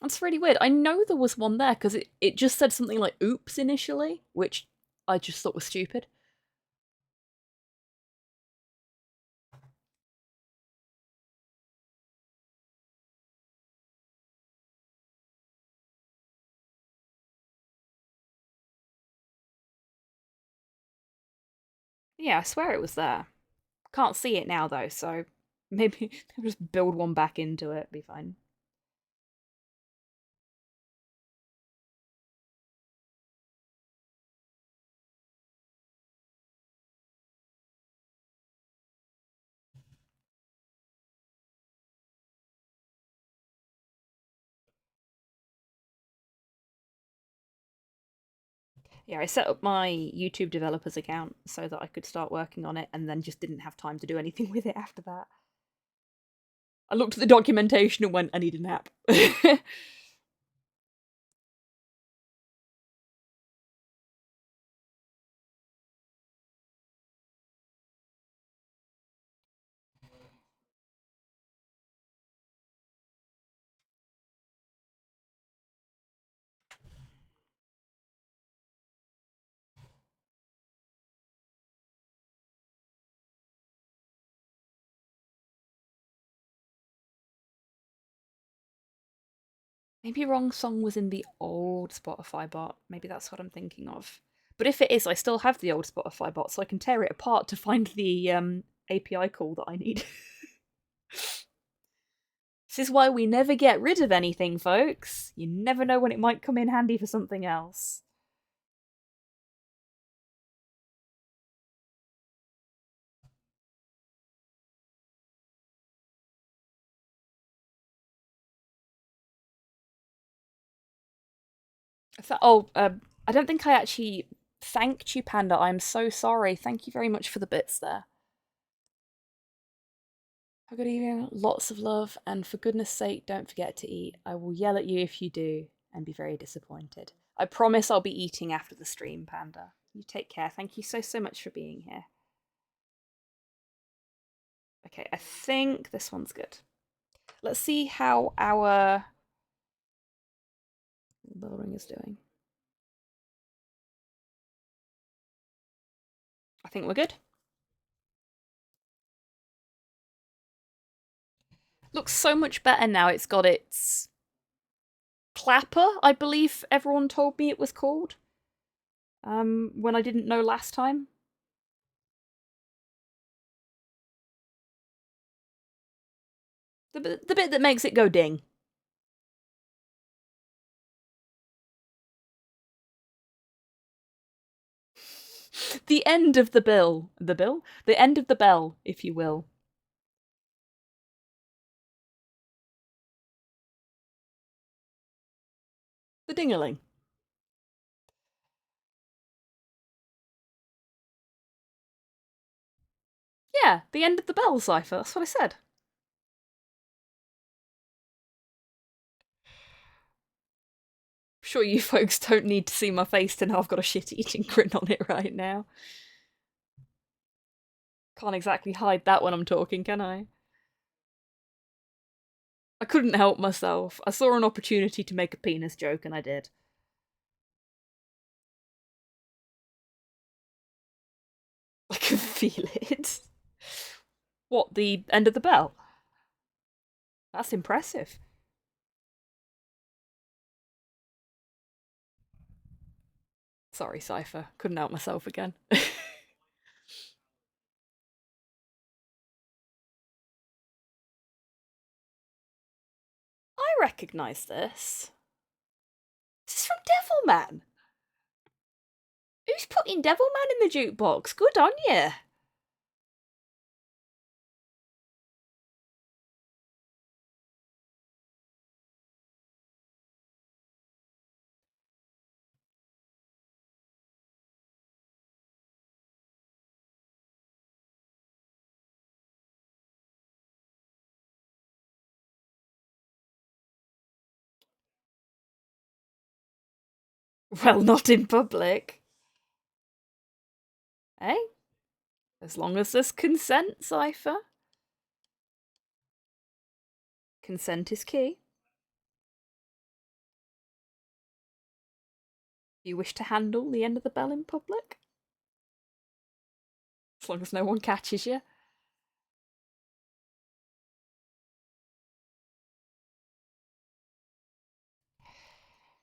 That's really weird. I know there was one there because it just said something like oops initially, which I just thought was stupid. Yeah, I swear it was there. Can't see it now though, so maybe I'll just build one back into it, be fine. Yeah, I set up my YouTube developers account so that I could start working on it and then just didn't have time to do anything with it after that. I looked at the documentation and went, I need a nap. Maybe Wrong Song was in the old Spotify bot. Maybe that's what I'm thinking of. But if it is, I still have the old Spotify bot, so I can tear it apart to find the API call that I need. This is why we never get rid of anything, folks. You never know when it might come in handy for something else. I don't think I actually thanked you, Panda. I'm so sorry. Thank you very much for the bits there. Have a good evening. Lots of love, and for goodness sake, don't forget to eat. I will yell at you if you do, and be very disappointed. I promise I'll be eating after the stream, Panda. You take care. Thank you so much for being here. Okay, I think this one's good. Let's see how our bell ring is doing. I think we're good. Looks so much better now. It's got its clapper, I believe everyone told me it was called. When I didn't know last time. The bit that makes it go ding. The end of the bill. The bill? The end of the bell, if you will. The ding-a-ling. Yeah, the end of the bell cipher. That's what I said. Sure you folks don't need to see my face to know I've got a shit-eating grin on it right now. Can't exactly hide that when I'm talking, can I? I couldn't help myself. I saw an opportunity to make a penis joke and I did. I can feel it. What, the end of the bell? That's impressive. Sorry, Cypher. Couldn't help myself again. I recognise this. This is from Devilman. Who's putting Devilman in the jukebox? Good on you. Well, not in public. Eh? As long as there's consent, Cypher. Consent is key. You wish to handle the end of the bell in public? As long as no one catches you.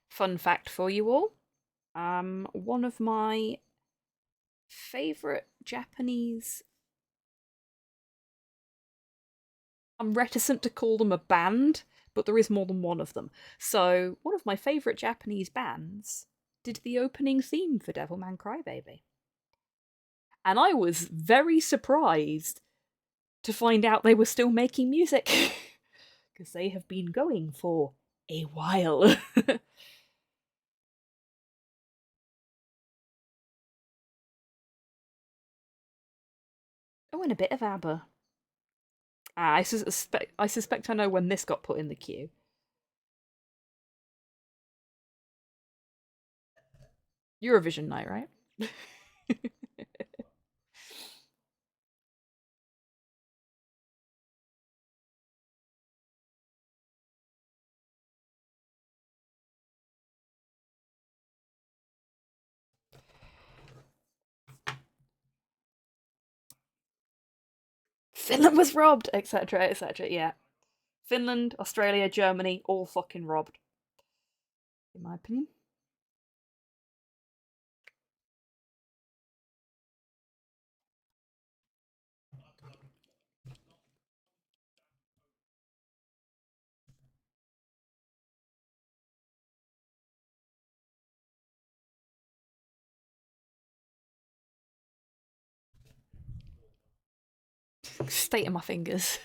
Fun fact for you all. One of my favourite Japanese... I'm reticent to call them a band, but there is more than one of them. So, one of my favourite Japanese bands did the opening theme for Devilman Crybaby. And I was very surprised to find out they were still making music. Because they have been going for a while. Oh, and a bit of ABBA. I suspect I know when this got put in the queue. Eurovision night, right? Finland was robbed, etc., etc. Yeah. Finland, Australia, Germany, all fucking robbed. In my opinion. State of my fingers.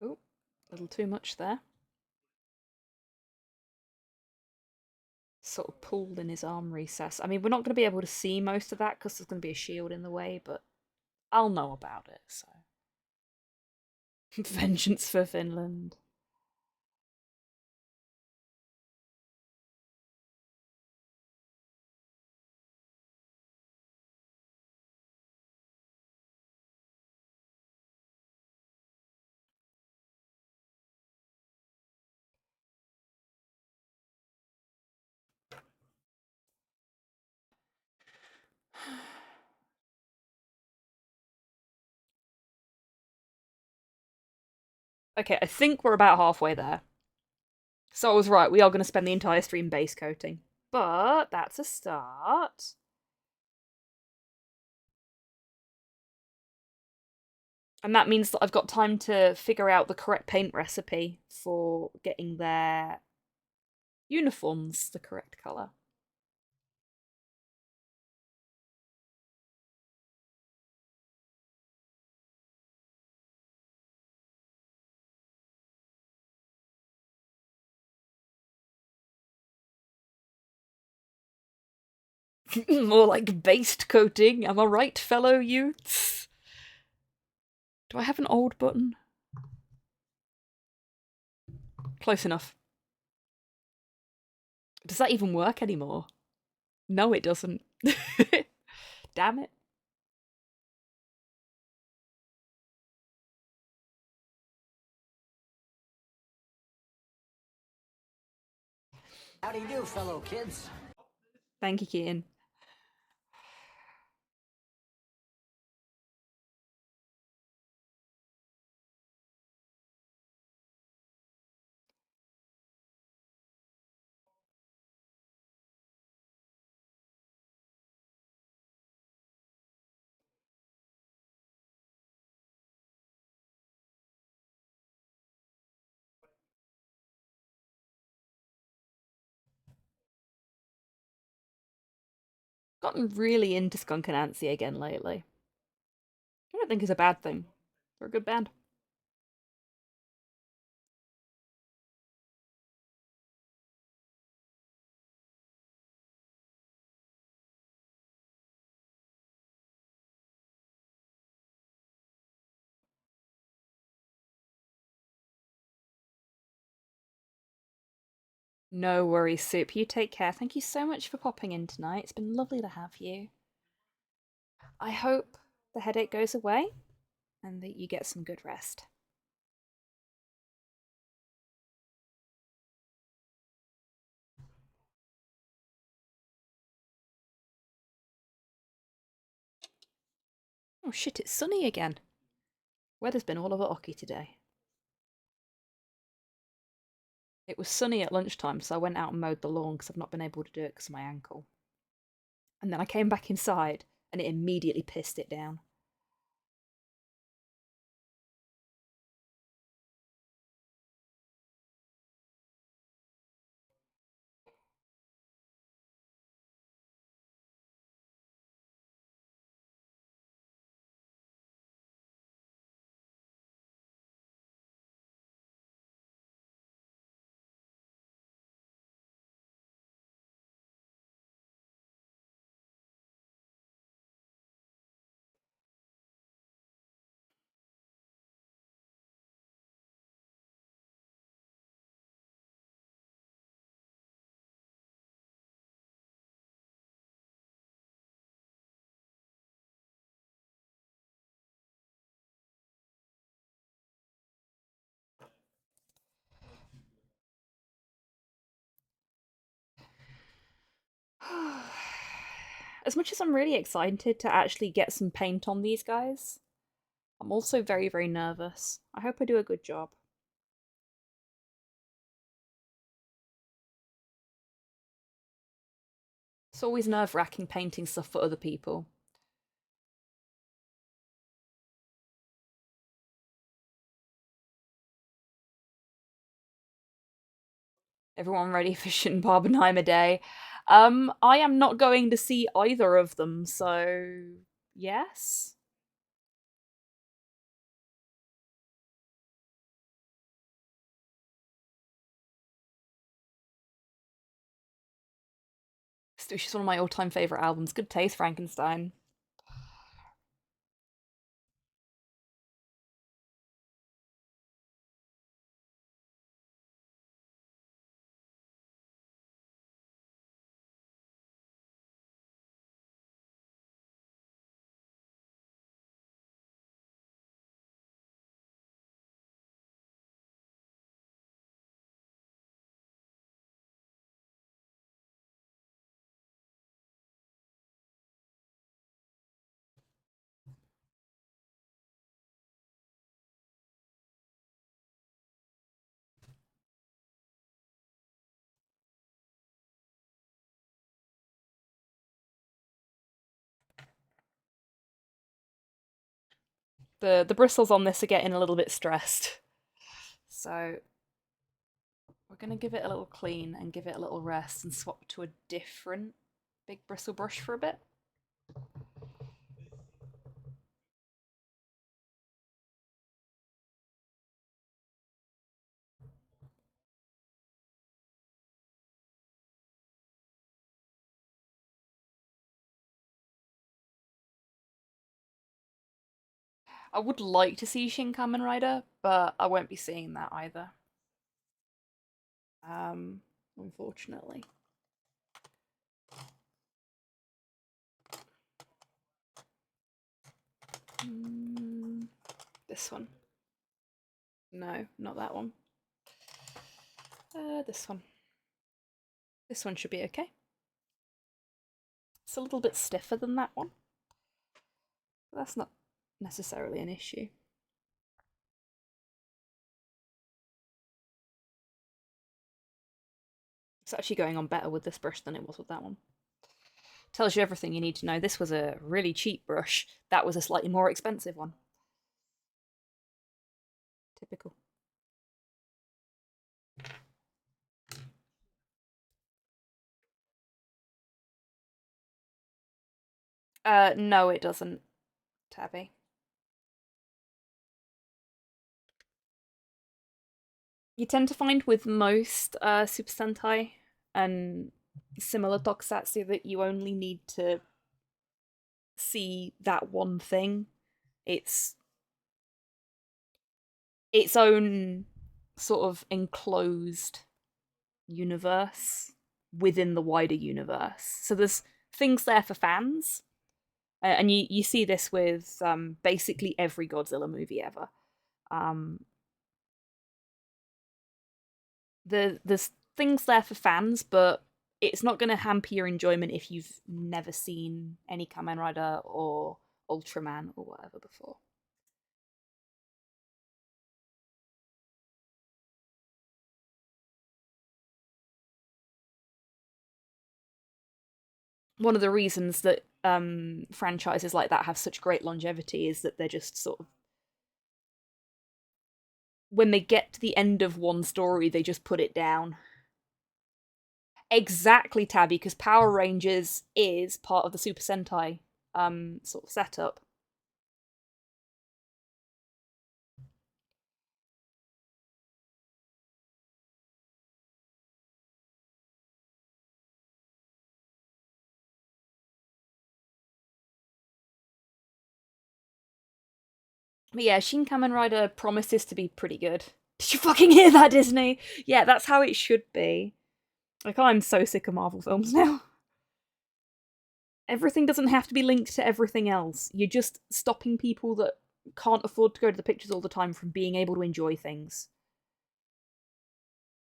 Oh, a little too much there. Sort of pulled in his arm recess. I mean, we're not going to be able to see most of that because there's going to be a shield in the way, but I'll know about it, so. Vengeance for Finland. Okay, I think we're about halfway there. So I was right, we are going to spend the entire stream base coating. But that's a start. And that means that I've got time to figure out the correct paint recipe for getting their uniforms the correct colour. More like based coating, am I right, fellow youths? Do I have an old button? Close enough. Does that even work anymore? No, it doesn't. Damn it. How do you do, fellow kids? Thank you, Keaton. Gotten really into Skunk and Anansi again lately. I don't think it's a bad thing. They're a good band. No worries, Soup. You take care. Thank you so much for popping in tonight. It's been lovely to have you. I hope the headache goes away and that you get some good rest. Oh shit, it's sunny again. Weather's been all over Oki today. It was sunny at lunchtime, so I went out and mowed the lawn because I've not been able to do it because of my ankle. And then I came back inside and it immediately pissed it down. As much as I'm really excited to actually get some paint on these guys, I'm also very, very nervous. I hope I do a good job. It's always nerve-wracking painting stuff for other people. Everyone ready for Shin Barbenheimer Day? I am not going to see either of them, so yes. Which is one of my all-time favorite albums. Good taste, Frankenstein. The bristles on this are getting a little bit stressed. So we're gonna give it a little clean and give it a little rest and swap to a different big bristle brush for a bit. I would like to see Shin Kamen Rider, but I won't be seeing that either. Unfortunately. This one. No, not that one. This one. This one should be okay. It's a little bit stiffer than that one. But that's not necessarily an issue. It's actually going on better with this brush than it was with that one. Tells you everything you need to know. This was a really cheap brush. That was a slightly more expensive one. Typical. No, it doesn't, Tabby. You tend to find with most Super Sentai and similar tokusatsu that you only need to see that one thing. It's its own sort of enclosed universe within the wider universe. So there's things there for fans, and you see this with basically every Godzilla movie ever. There's things there for fans, but it's not going to hamper your enjoyment if you've never seen any Kamen Rider or Ultraman or whatever before. One of the reasons that franchises like that have such great longevity is that they're just sort of, when they get to the end of one story, they just put it down. Exactly, Tabby, because Power Rangers is part of the Super Sentai sort of setup. But yeah, Shin Kamen Rider promises to be pretty good. Did you fucking hear that, Disney? Yeah, that's how it should be. Like, I'm so sick of Marvel films now. Everything doesn't have to be linked to everything else. You're just stopping people that can't afford to go to the pictures all the time from being able to enjoy things.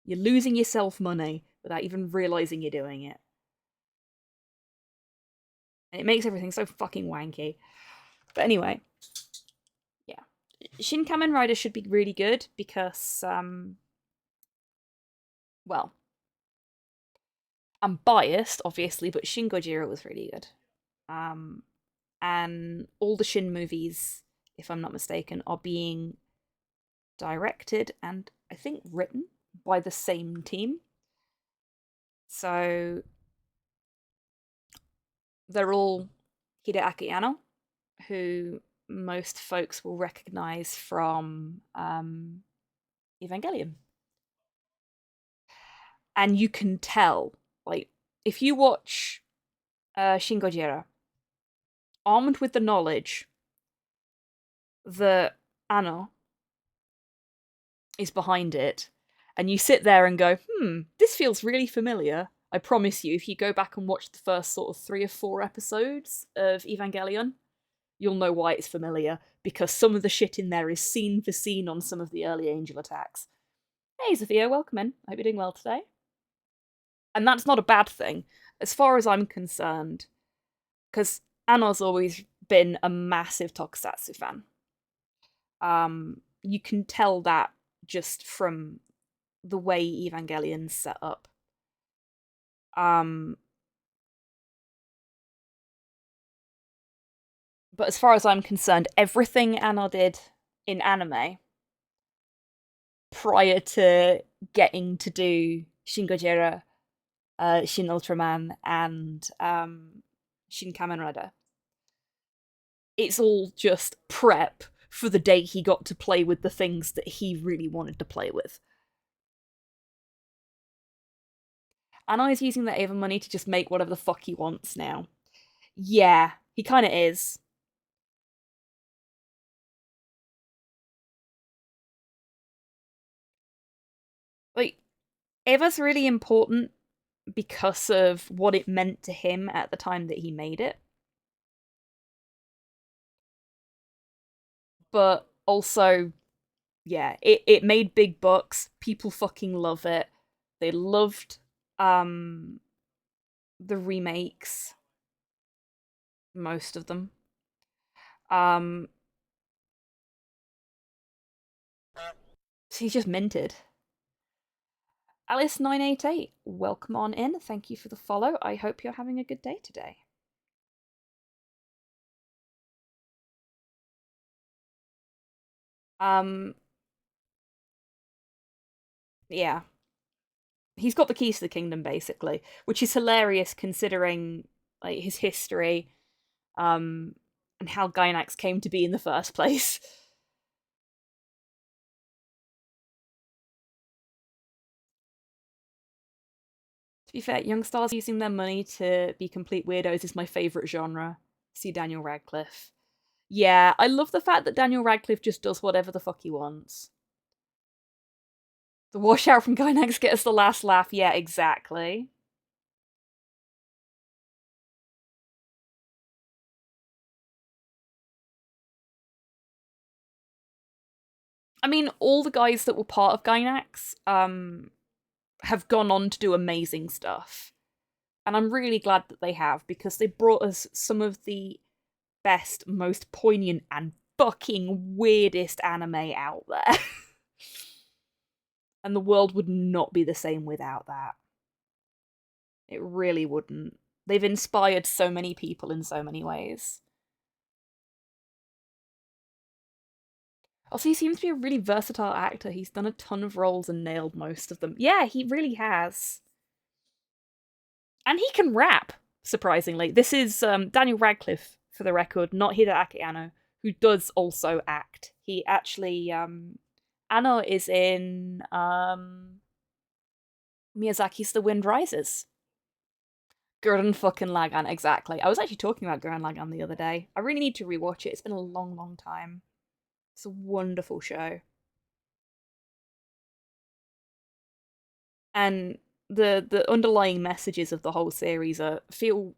You're losing yourself money without even realising you're doing it. And it makes everything so fucking wanky. But anyway, yeah. Shin Kamen Rider should be really good because, well, I'm biased, obviously, but Shin Gojira was really good. And all the Shin movies, if I'm not mistaken, are being directed and I think written by the same team. So they're all Hideaki Anno, who most folks will recognize from Evangelion. And you can tell, like, if you watch Shin Gojira, armed with the knowledge that Anno is behind it, and you sit there and go, this feels really familiar. I promise you, if you go back and watch the first sort of 3 or 4 episodes of Evangelion, you'll know why it's familiar, because some of the shit in there is scene for scene on some of the early Angel attacks. Hey, Sophia, welcome in. I hope you're doing well today. And that's not a bad thing, as far as I'm concerned, because Anno's always been a massive Tokusatsu fan. You can tell that just from the way Evangelion's set up. But as far as I'm concerned, everything Anno did in anime prior to getting to do Shin Gojira, Shin Ultraman, and Shin Kamen Rider, it's all just prep for the day he got to play with the things that he really wanted to play with. And I was using that Ava money to just make whatever the fuck he wants now. Yeah, he kind of is. Like, Ava's really important because of what it meant to him at the time that he made it. But also, yeah, it made big bucks. People fucking love it. They loved the remakes. Most of them. So he's just minted. Alice988, welcome on in. Thank you for the follow. I hope you're having a good day today. Yeah. He's got the keys to the kingdom, basically, which is hilarious considering like his history, and how Gainax came to be in the first place. To be fair, young stars using their money to be complete weirdos is my favourite genre. See Daniel Radcliffe. Yeah, I love the fact that Daniel Radcliffe just does whatever the fuck he wants. The washout from Gainax get us the last laugh. Yeah, exactly. I mean, all the guys that were part of Gainax have gone on to do amazing stuff. And I'm really glad that they have, because they brought us some of the best, most poignant, and fucking weirdest anime out there. And the world would not be the same without that. It really wouldn't. They've inspired so many people in so many ways. Also, he seems to be a really versatile actor. He's done a ton of roles and nailed most of them. Yeah, he really has. And he can rap, surprisingly. This is Daniel Radcliffe, for the record, not Hideaki Anno, who does also act. He actually, Anno is in Miyazaki's The Wind Rises. Gurren fucking Lagann, exactly. I was actually talking about Gurren Lagann the other day. I really need to rewatch it. It's been a long, long time. It's a wonderful show. And the underlying messages of the whole series feel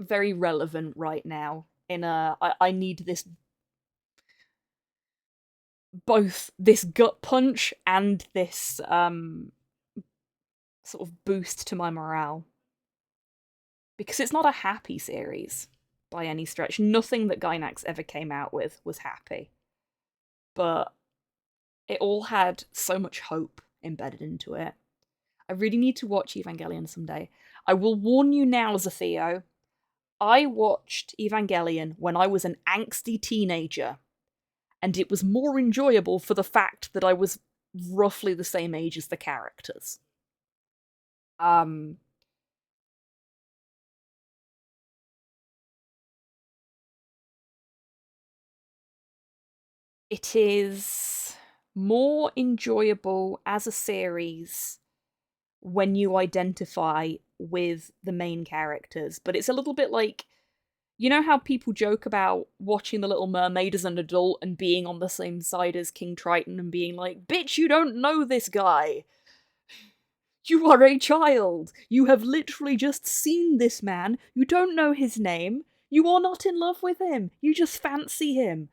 very relevant right now. I need this, both this gut punch and this sort of boost to my morale, because it's not a happy series. by any stretch. Nothing that Gynax ever came out with was happy. But it all had so much hope embedded into it. I really need to watch Evangelion someday. I will warn you now, Zatheo. I watched Evangelion when I was an angsty teenager, and it was more enjoyable for the fact that I was roughly the same age as the characters. It is more enjoyable as a series when you identify with the main characters, but it's a little bit like, you know how people joke about watching The Little Mermaid as an adult and being on the same side as King Triton and being like, bitch, you don't know this guy. You are a child. You have literally just seen this man. You don't know his name. You are not in love with him. You just fancy him.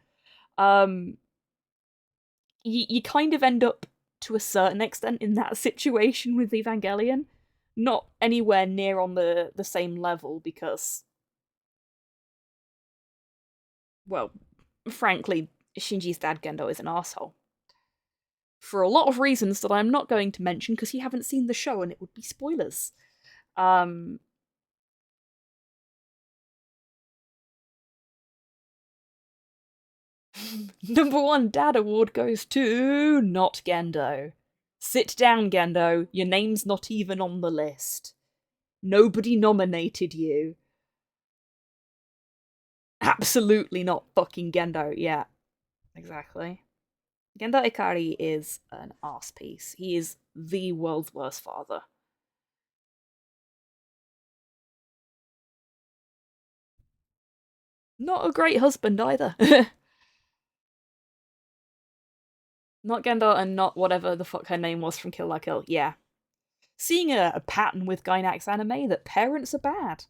You kind of end up, to a certain extent, in that situation with Evangelion. Not anywhere near on the same level, because, well, frankly, Shinji's dad Gendo is an asshole. For a lot of reasons that I'm not going to mention, because you haven't seen the show and it would be spoilers. Number 1 dad award goes to not Gendo. Sit down, Gendo. Your name's not even on the list. Nobody nominated you. Absolutely not fucking Gendo. Yeah, exactly. Gendo Ikari is an arse piece. He is the world's worst father. Not a great husband either. Not Gendo and not whatever the fuck her name was from Kill La Kill. Yeah. Seeing a pattern with Gynax anime that parents are bad.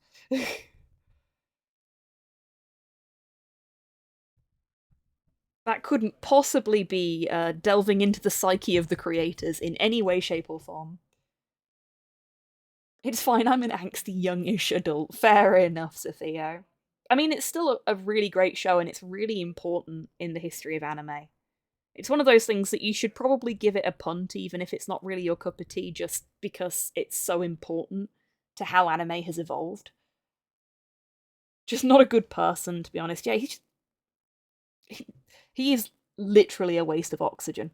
That couldn't possibly be delving into the psyche of the creators in any way, shape, or form. It's fine, I'm an angsty youngish adult. Fair enough, Sophia. I mean, it's still a really great show, and it's really important in the history of anime. It's one of those things that you should probably give it a punt, even if it's not really your cup of tea, just because it's so important to how anime has evolved. Just not a good person, to be honest. Yeah, he is literally a waste of oxygen.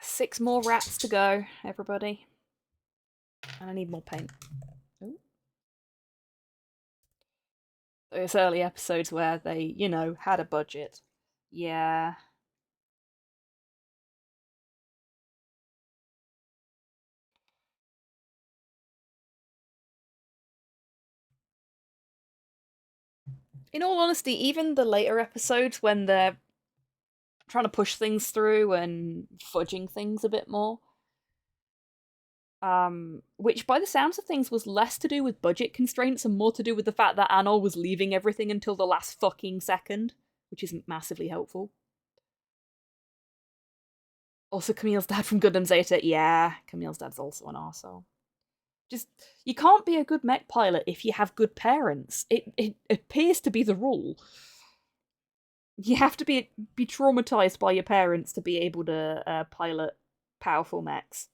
Six more rats to go, everybody. And I need more paint. Ooh. Those early episodes where they, you know, had a budget. Yeah. In all honesty, even the later episodes when they're trying to push things through and fudging things a bit more, which by the sounds of things was less to do with budget constraints and more to do with the fact that Anol was leaving everything until the last fucking second, which isn't massively helpful. Also, Camille's dad from Gundam Zeta. Yeah, Camille's dad's also an arsehole. Just, you can't be a good mech pilot if you have good parents. It appears to be the rule. You have to be traumatized by your parents to be able to pilot powerful mechs.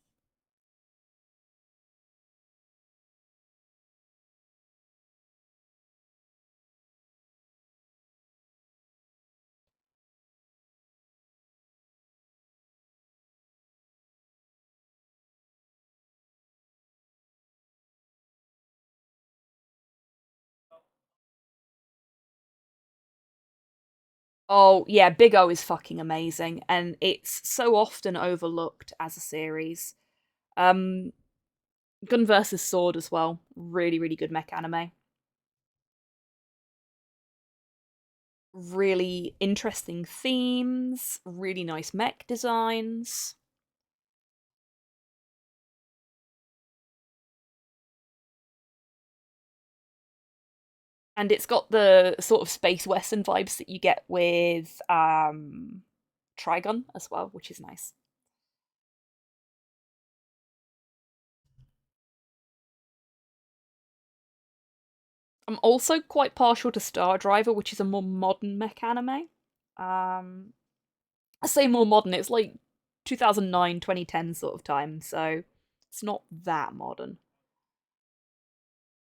Oh, yeah, Big O is fucking amazing, and it's so often overlooked as a series. Um, Gun versus Sword as well. Really, really good mech anime. Really interesting themes, really nice mech designs. And it's got the sort of space western vibes that you get with Trigun as well, which is nice. I'm also quite partial to Star Driver, which is a more modern mech anime. Um, I say more modern, it's like 2009, 2010 sort of time, so it's not that modern.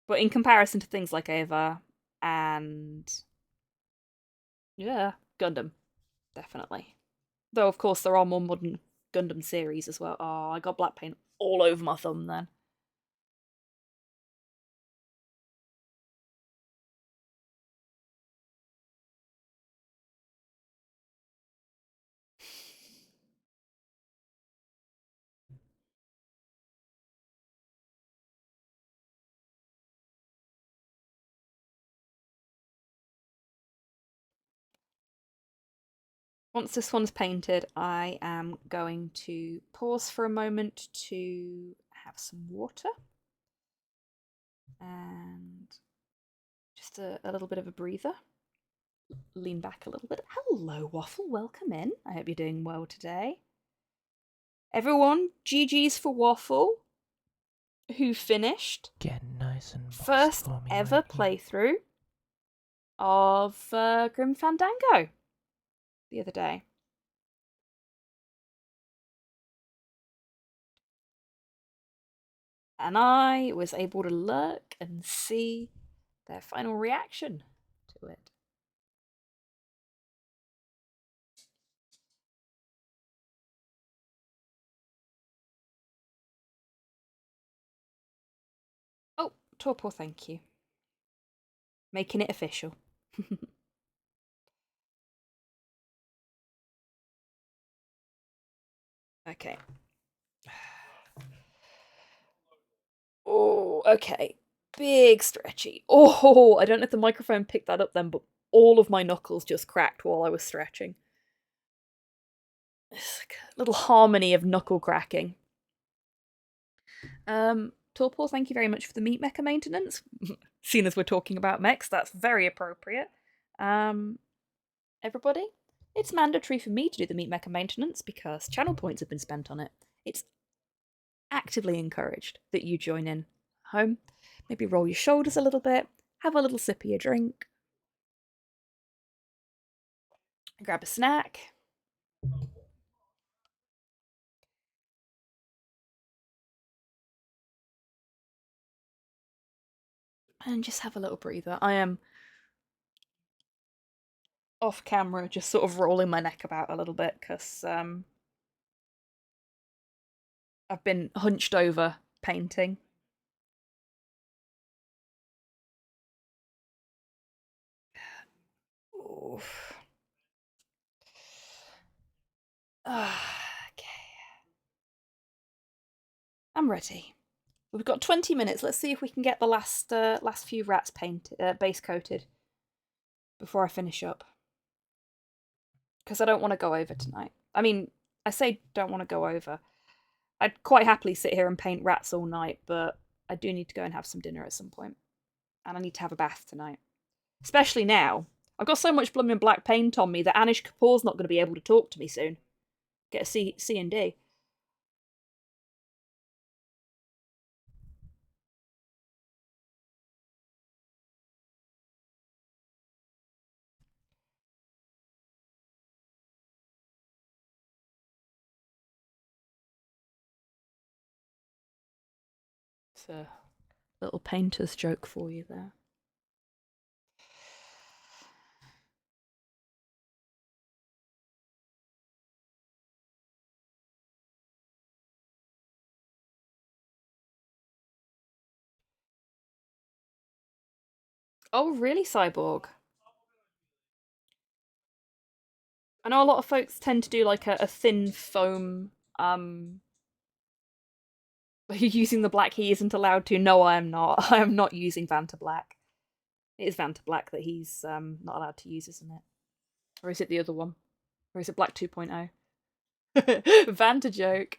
But in comparison to things like Eva and yeah, Gundam, definitely. Though of course there are more modern Gundam series as well. Oh, I got black paint all over my thumb then. Once this one's painted, I am going to pause for a moment to have some water and just a little bit of a breather. Lean back a little bit. Hello, Waffle. Welcome in. I hope you're doing well today. Everyone, GG's for Waffle, who finished Getting nice and moist first for me, ever won't you? playthrough of Grim Fandango the other day. And I was able to lurk and see their final reaction to it. Oh, Torpor, thank you. Making it official. Okay. Oh, okay. Big stretchy. Oh, I don't know if the microphone picked that up then, but all of my knuckles just cracked while I was stretching. It's like a little harmony of knuckle cracking. Torpor, thank you very much for the meat mecha maintenance. Seeing as we're talking about mechs, that's very appropriate. Everybody, it's mandatory for me to do the meat mecha maintenance because channel points have been spent on it. It's actively encouraged that you join in home. Maybe roll your shoulders a little bit, have a little sip of your drink, grab a snack. And just have a little breather. I am off camera, just sort of rolling my neck about a little bit because I've been hunched over painting. Oof. Okay. I'm ready. We've got 20 minutes. Let's see if we can get the last few rats painted, base coated before I finish up. Because I don't want to go over tonight. I mean, I say don't want to go over. I'd quite happily sit here and paint rats all night, but I do need to go and have some dinner at some point. And I need to have a bath tonight. Especially now. I've got so much blooming black paint on me that Anish Kapoor's not going to be able to talk to me soon. Get a C and D. It's a little painter's joke for you there. Oh, really, Cyborg? I know a lot of folks tend to do like a thin foam. Using the black he isn't allowed to. No, I am not. I am not using Vanta Black. It is Vanta Black that he's not allowed to use, isn't it? Or is it the other one? Or is it Black 2.0? Vanta joke.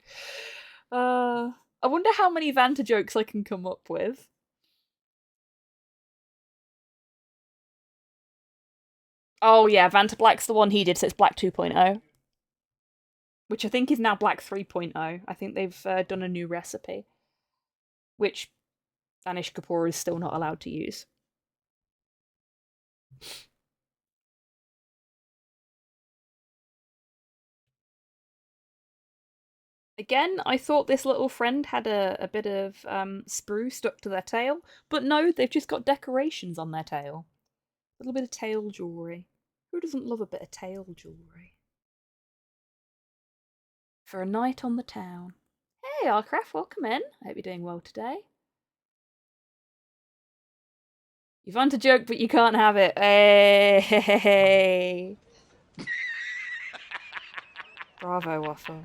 I wonder how many Vanta jokes I can come up with. Oh yeah, Vanta Black's the one he did, so it's Black 2.0. Which I think is now Black 3.0. I think they've done a new recipe. Which Anish Kapoor is still not allowed to use. Again, I thought this little friend had a bit of sprue stuck to their tail, but no, they've just got decorations on their tail. A little bit of tail jewellery. Who doesn't love a bit of tail jewellery? For a night on the town. Hey, Arcraft, welcome in. I hope you're doing well today. You want a joke, but you can't have it. Hey. Bravo, Waffle.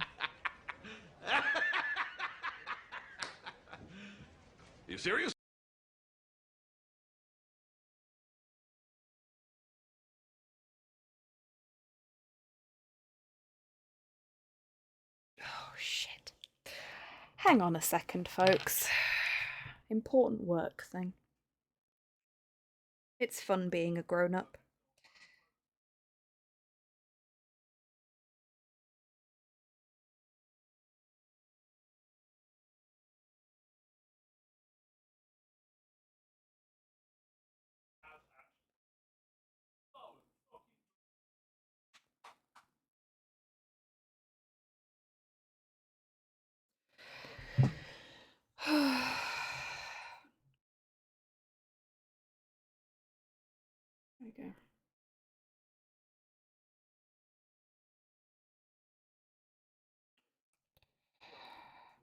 You serious? Oh, shit. Hang on a second, folks. Important work thing. It's fun being a grown-up. There we go.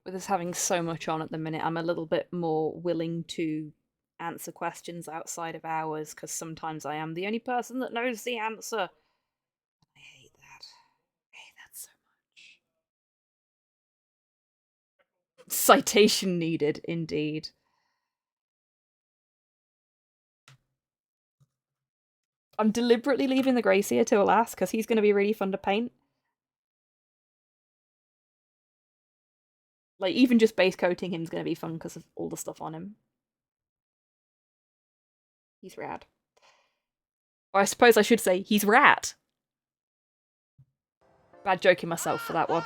With us having so much on at the minute, I'm a little bit more willing to answer questions outside of hours, because sometimes I am the only person that knows the answer. I hate that. I hate that so much. Citation needed, indeed. I'm deliberately leaving the Gracier till last, because he's going to be really fun to paint. Like, even just base coating him is going to be fun because of all the stuff on him. He's rad. Or I suppose I should say, he's rat. Bad joking myself for that one.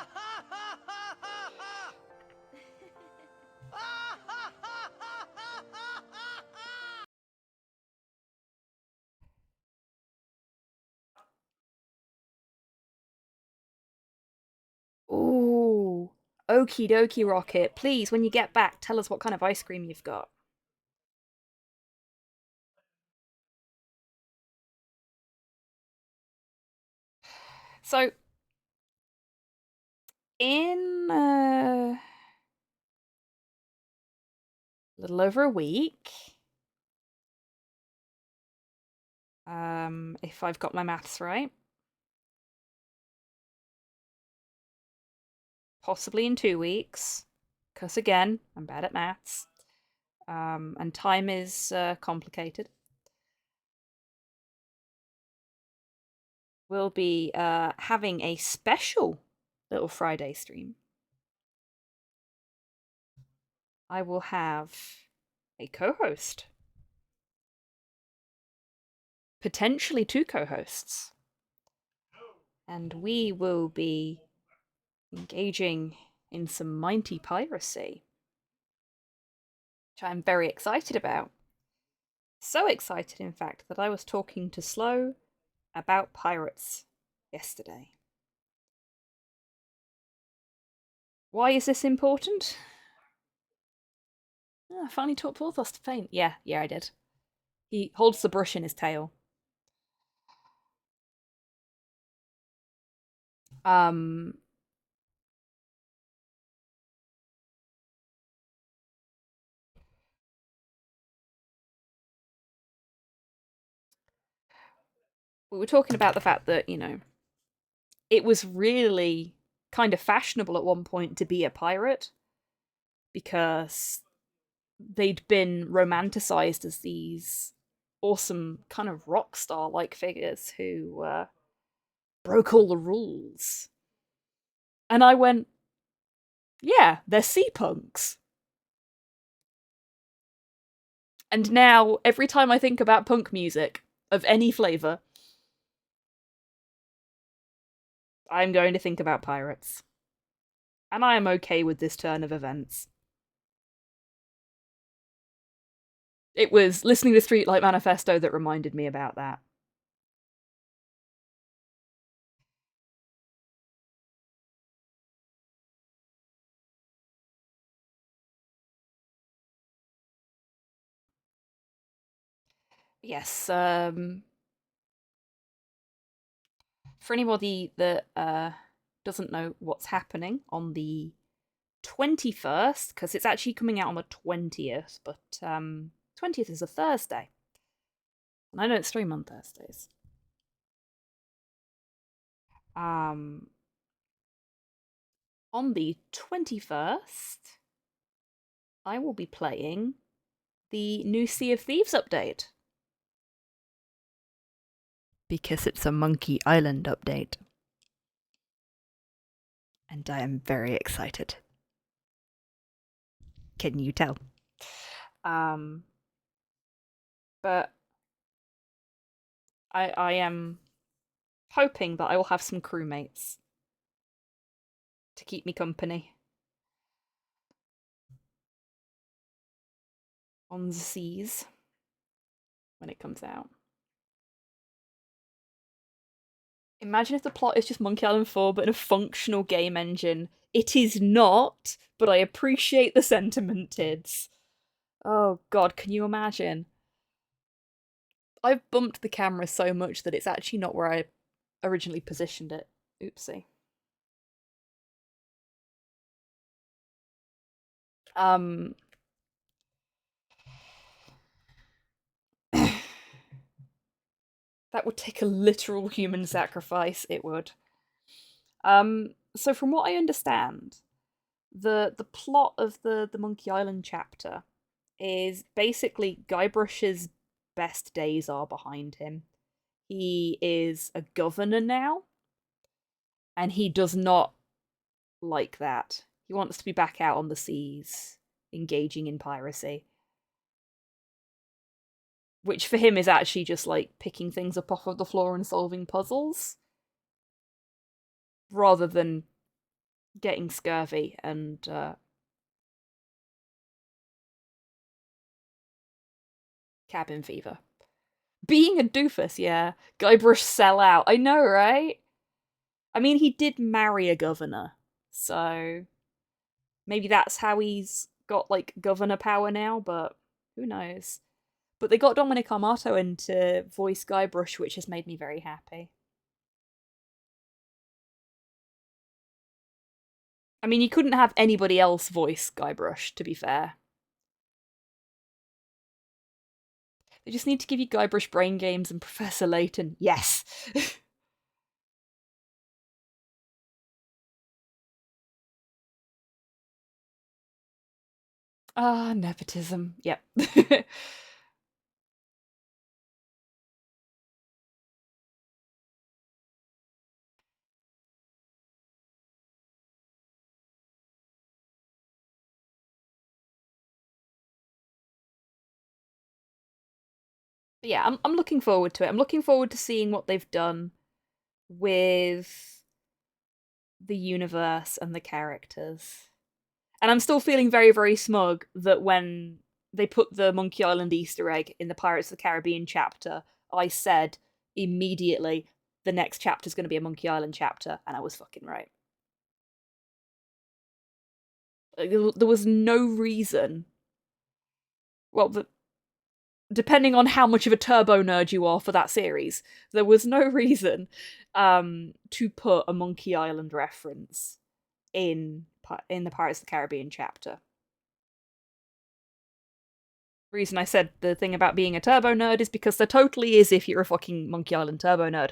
Ooh. Okie dokie, Rocket. Please, when you get back, tell us what kind of ice cream you've got. So, in a little over a week, if I've got my maths right, possibly in 2 weeks, because again, I'm bad at maths, and time is complicated. We'll be having a special little Friday stream. I will have a co-host. Potentially 2 co-hosts. And we will be engaging in some mighty piracy, which I'm very excited about. So excited, in fact, that I was talking to Slow about pirates yesterday. Why is this important? Oh, I finally taught Porthos to paint. Yeah, I did. He holds the brush in his tail. We were talking about the fact that, you know, it was really kind of fashionable at one point to be a pirate because they'd been romanticized as these awesome kind of rock star like figures who broke all the rules. And I went, yeah, they're sea punks. And now, every time I think about punk music of any flavour, I'm going to think about pirates. And I am okay with this turn of events. It was listening to Streetlight Manifesto that reminded me about that. Yes, for anybody that doesn't know what's happening on the 21st, because it's actually coming out on the 20th, but 20th is a Thursday. And I don't stream on Thursdays. On the 21st, I will be playing the new Sea of Thieves update. Because it's a Monkey Island update. And I am very excited. Can you tell? But I am hoping that I will have some crewmates to keep me company on the seas when it comes out. Imagine if the plot is just Monkey Island 4 but in a functional game engine. It is not, but I appreciate the sentiment, Tids. Oh god, can you imagine? I've bumped the camera so much that it's actually not where I originally positioned it. Oopsie. That would take a literal human sacrifice, it would. So from what I understand, the plot of the Monkey Island chapter is basically Guybrush's best days are behind him. He is a governor now, and he does not like that. He wants to be back out on the seas, engaging in piracy. Which for him is actually just like picking things up off of the floor and solving puzzles. Rather than getting scurvy and cabin fever. Being a doofus, yeah. Guybrush sell out. I know, right? I mean, he did marry a governor, so maybe that's how he's got, like, governor power now, but who knows. But they got Dominic Armato in to voice Guybrush, which has made me very happy. I mean, you couldn't have anybody else voice Guybrush, to be fair. They just need to give you Guybrush Brain Games and Professor Layton. Yes! Ah, nepotism. Yep. But yeah, I'm looking forward to it. I'm looking forward to seeing what they've done with the universe and the characters. And I'm still feeling very, very smug that when they put the Monkey Island Easter egg in the Pirates of the Caribbean chapter, I said immediately the next chapter's going to be a Monkey Island chapter, and I was fucking right. There was no reason. Well, depending on how much of a turbo nerd you are for that series, there was no reason to put a Monkey Island reference in the Pirates of the Caribbean chapter. The reason I said the thing about being a turbo nerd is because there totally is if you're a fucking Monkey Island turbo nerd.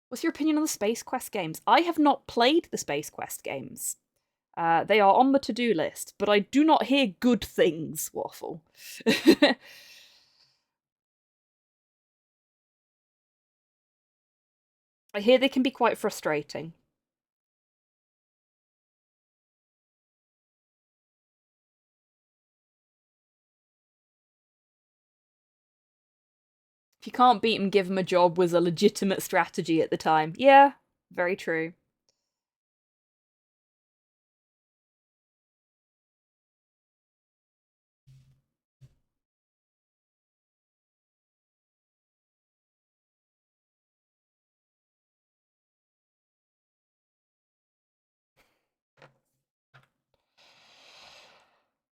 What's your opinion on the Space Quest games? I have not played the Space Quest games. They are on the to-do list, but I do not hear good things, Waffle. I hear they can be quite frustrating. If you can't beat him, give him a job was a legitimate strategy at the time. Yeah, very true.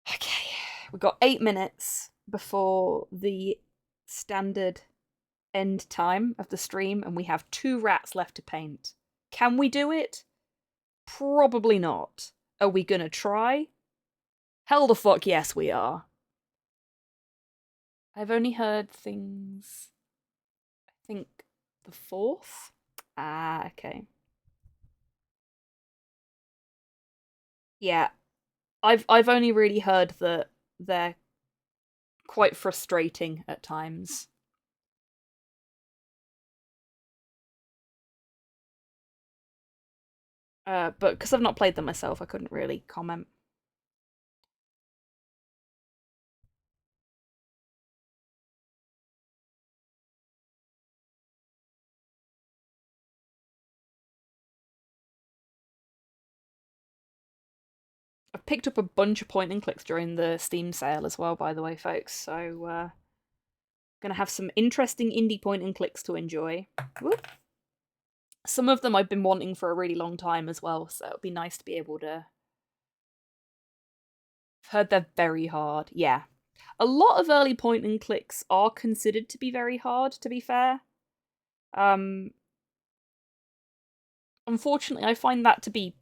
Okay, we've got 8 minutes before the standard end time of the stream, and we have 2 rats left to paint. Can we do it? Probably not. Are we gonna try? Hell the fuck yes we are. I've only heard things, I think, the 4th? Ah, okay. Yeah, I've only really heard that they're quite frustrating at times. But because I've not played them myself, I couldn't really comment. I've picked up a bunch of point and clicks during the Steam sale as well, by the way, folks. So, gonna have some interesting indie point and clicks to enjoy. Whoop. Some of them I've been wanting for a really long time as well, so it'll be nice to be able to. I've heard they're very hard. Yeah, a lot of early point and clicks are considered to be very hard. To be fair, unfortunately, I find that to be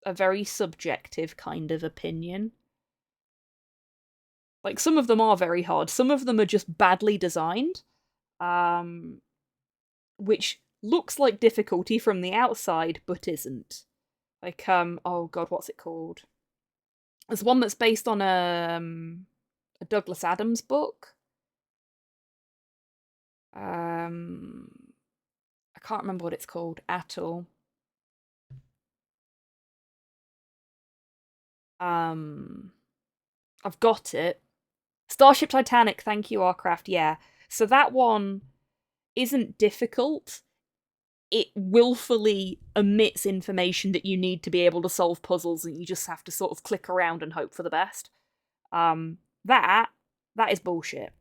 a very subjective kind of opinion. Like, some of them are very hard. Some of them are just badly designed, which looks like difficulty from the outside, but isn't. Like, oh god, what's it called? There's one that's based on a Douglas Adams book. I can't remember what it's called at all. I've got it. Starship Titanic, thank you, Arcraft, yeah. So that one isn't difficult. It willfully omits information that you need to be able to solve puzzles, and you just have to sort of click around and hope for the best. That is bullshit.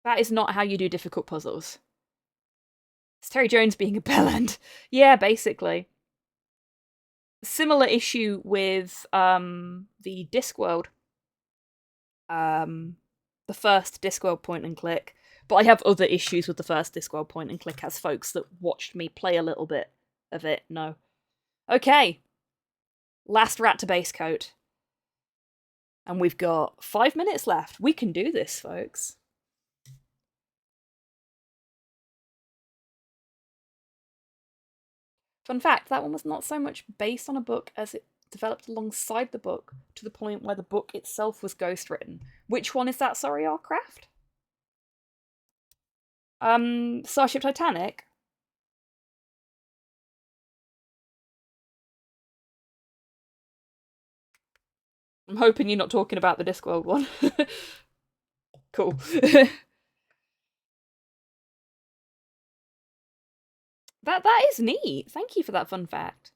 That is not how you do difficult puzzles. It's Terry Jones being a bellend. Yeah, basically. Similar issue with the Discworld. The first Discworld point and click. But I have other issues with the first Discworld point and click, as folks that watched me play a little bit of it know. Okay. Last rat to base coat. And we've got 5 minutes left. We can do this, folks. Fun fact, that one was not so much based on a book as it developed alongside the book, to the point where the book itself was ghostwritten. Which one is that, sorry, Arcraft? Starship Titanic? I'm hoping you're not talking about the Discworld one. Cool. That is neat. Thank you for that fun fact.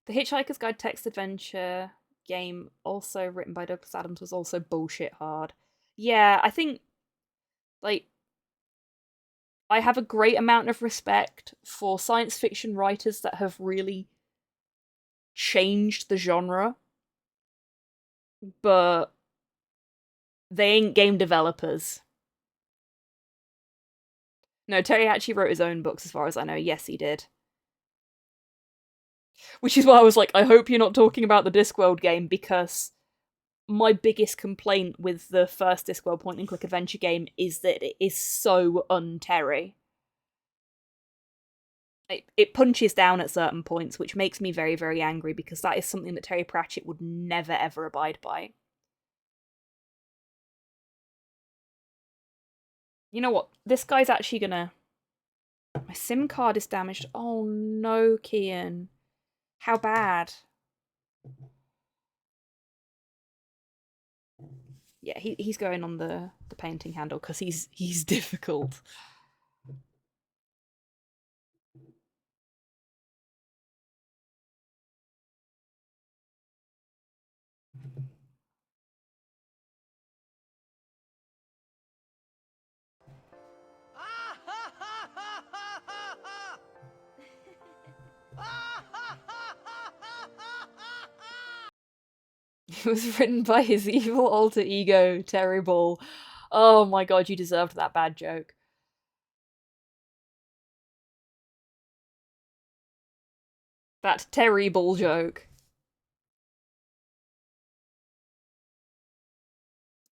The Hitchhiker's Guide text adventure game, also written by Douglas Adams, was also bullshit hard. Yeah, I think, like, I have a great amount of respect for science fiction writers that have really changed the genre, but they ain't game developers. No, Terry actually wrote his own books, as far as I know. Yes, he did. Which is why I was like, I hope you're not talking about the Discworld game, because my biggest complaint with the first Discworld point-and-click adventure game is that it is so un-Terry. It punches down at certain points, which makes me very, very angry, because that is something that Terry Pratchett would never, ever abide by. You know what? This guy's actually gonna... My SIM card is damaged. Oh no, Kian. How bad? Yeah, he's going on the painting handle because he's difficult. It was written by his evil alter ego, Terrible. Oh my god, you deserved that bad joke. That terrible joke.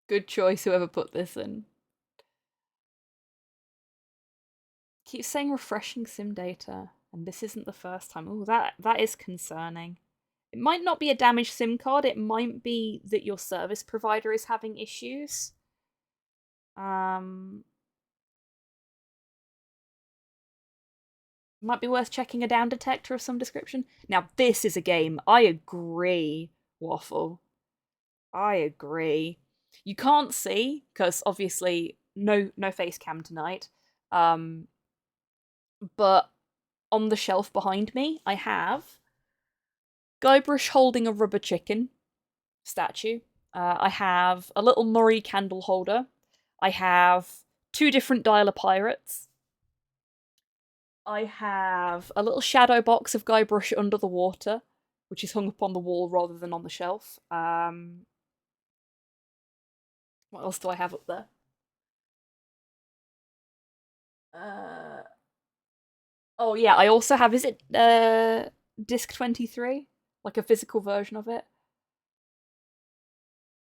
Good choice, whoever put this in. Keeps saying refreshing sim data, and this isn't the first time. Oh, that is concerning. It might not be a damaged SIM card, it might be that your service provider is having issues. Might be worth checking a down detector of some description. Now, this is a game. I agree, Waffle. I agree. You can't see, because obviously no face cam tonight. But on the shelf behind me, I have Guybrush holding a rubber chicken statue. I have a little Murray candle holder. I have 2 different Dialer pirates. I have a little shadow box of Guybrush under the water, which is hung up on the wall rather than on the shelf. What else do I have up there? Oh yeah, I also have, is it disc 23? Like a physical version of it?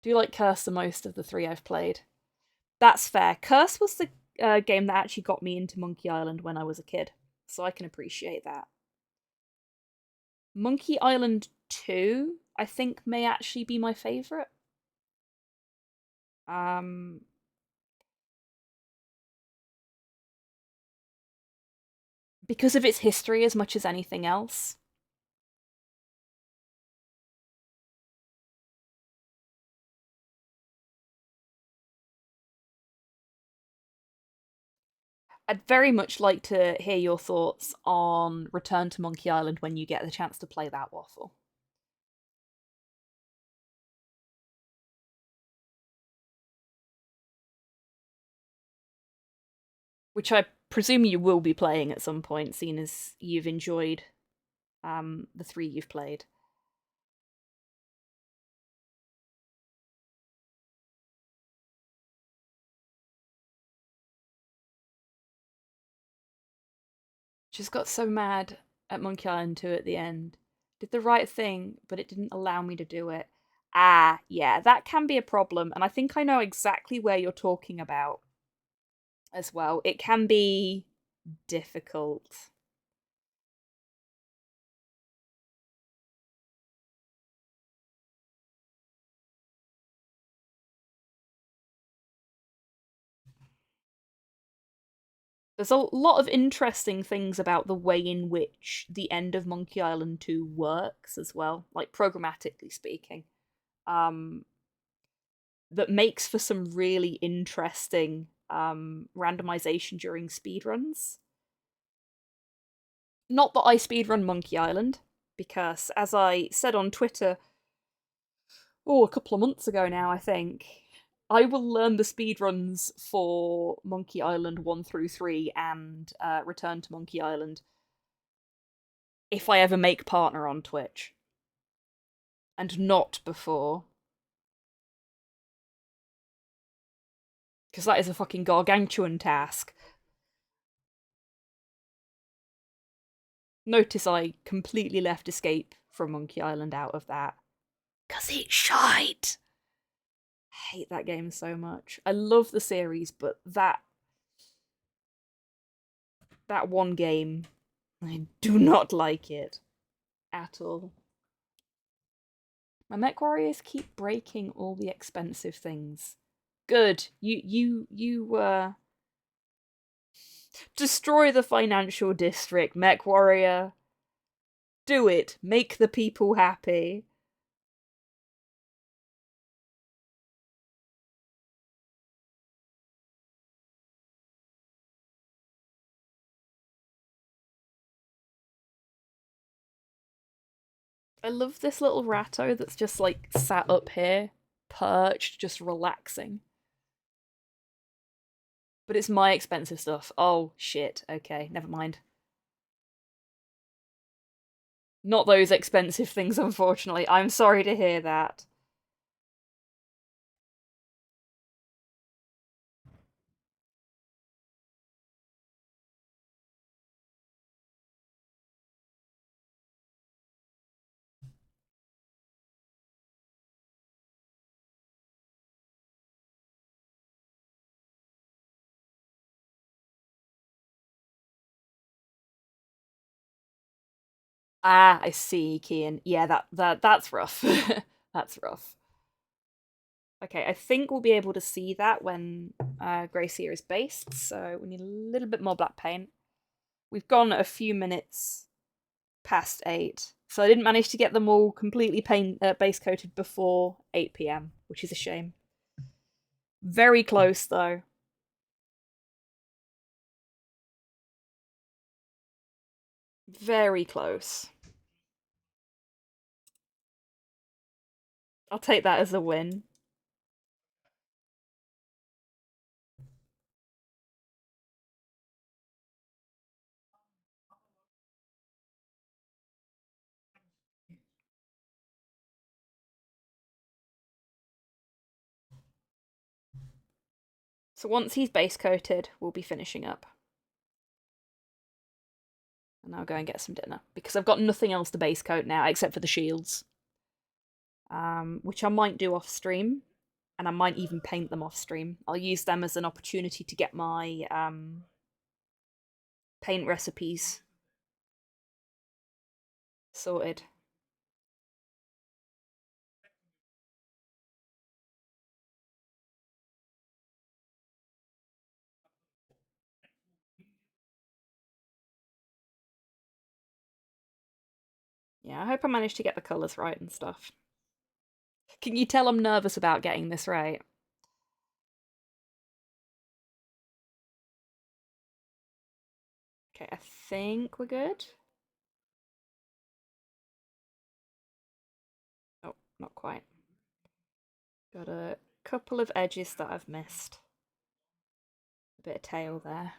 Do you like Curse the most of the 3 I've played? That's fair. Curse was the game that actually got me into Monkey Island when I was a kid, so I can appreciate that. Monkey Island 2, I think, may actually be my favourite. Because of its history as much as anything else. I'd very much like to hear your thoughts on Return to Monkey Island when you get the chance to play that, Waffle. Which I presume you will be playing at some point, seeing as you've enjoyed the 3 you've played. Just got so mad at Monkey Island 2 at the end. Did the right thing, but it didn't allow me to do it. Ah, yeah, that can be a problem, and I think I know exactly where you're talking about as well. It can be difficult. There's a lot of interesting things about the way in which the end of Monkey Island 2 works as well, like programmatically speaking, that makes for some really interesting randomization during speedruns. Not that I speedrun Monkey Island, because as I said on Twitter, a couple of months ago now, I think, I will learn the speedruns for Monkey Island 1 through 3 and Return to Monkey Island if I ever make partner on Twitch. And not before. Because that is a fucking gargantuan task. Notice I completely left Escape from Monkey Island out of that. 'Cause it's shite! I hate that game so much. I love the series, but that one game, I do not like it at all. My mech warriors keep breaking all the expensive things. Good. You destroy the financial district, mech warrior. Do it. Make the people happy. I love this little ratto that's just like sat up here, perched, just relaxing. But it's my expensive stuff. Oh, shit. Okay, never mind. Not those expensive things, unfortunately. I'm sorry to hear that. Ah, I see, Kian. Yeah, that's rough. That's rough. Okay, I think we'll be able to see that when Gracia is based, so we need a little bit more black paint. We've gone a few minutes past 8, so I didn't manage to get them all completely base coated before 8 p.m, which is a shame. Very close, though. Very close. I'll take that as a win. So once he's base coated, we'll be finishing up. And I'll go and get some dinner, because I've got nothing else to base coat now except for the shields. Which I might do off stream, and I might even paint them off stream. I'll use them as an opportunity to get my paint recipes sorted. Yeah, I hope I managed to get the colours right and stuff. Can you tell I'm nervous about getting this right? Okay, I think we're good. Oh, not quite. Got a couple of edges that I've missed. A bit of tail there.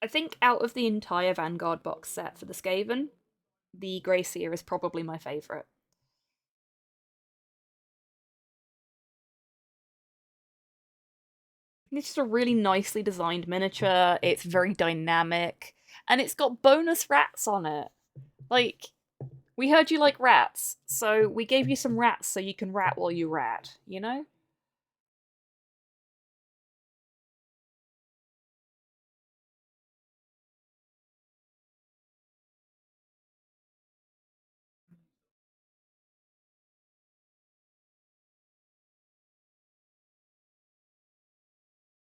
I think out of the entire Vanguard box set for the Skaven, the Gracia is probably my favourite. It's just a really nicely designed miniature, it's very dynamic, and it's got bonus rats on it. Like, we heard you like rats, so we gave you some rats so you can rat while you rat, you know?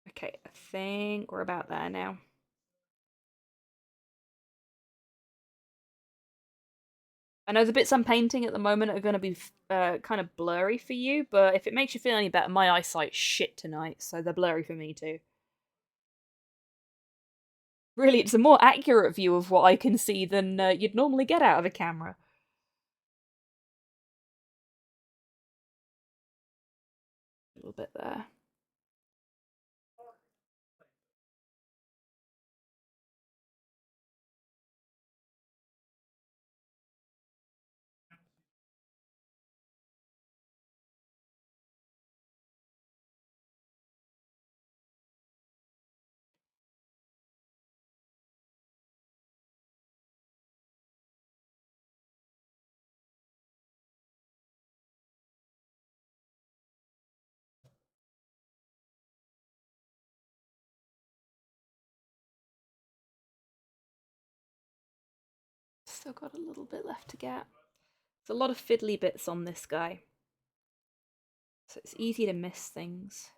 Okay, I think we're about there now. I know the bits I'm painting at the moment are going to be kind of blurry for you, but if it makes you feel any better, my eyesight's shit tonight, so they're blurry for me too. Really, it's a more accurate view of what I can see than you'd normally get out of a camera. A little bit there. Still got a little bit left to get. There's a lot of fiddly bits on this guy, so it's easy to miss things.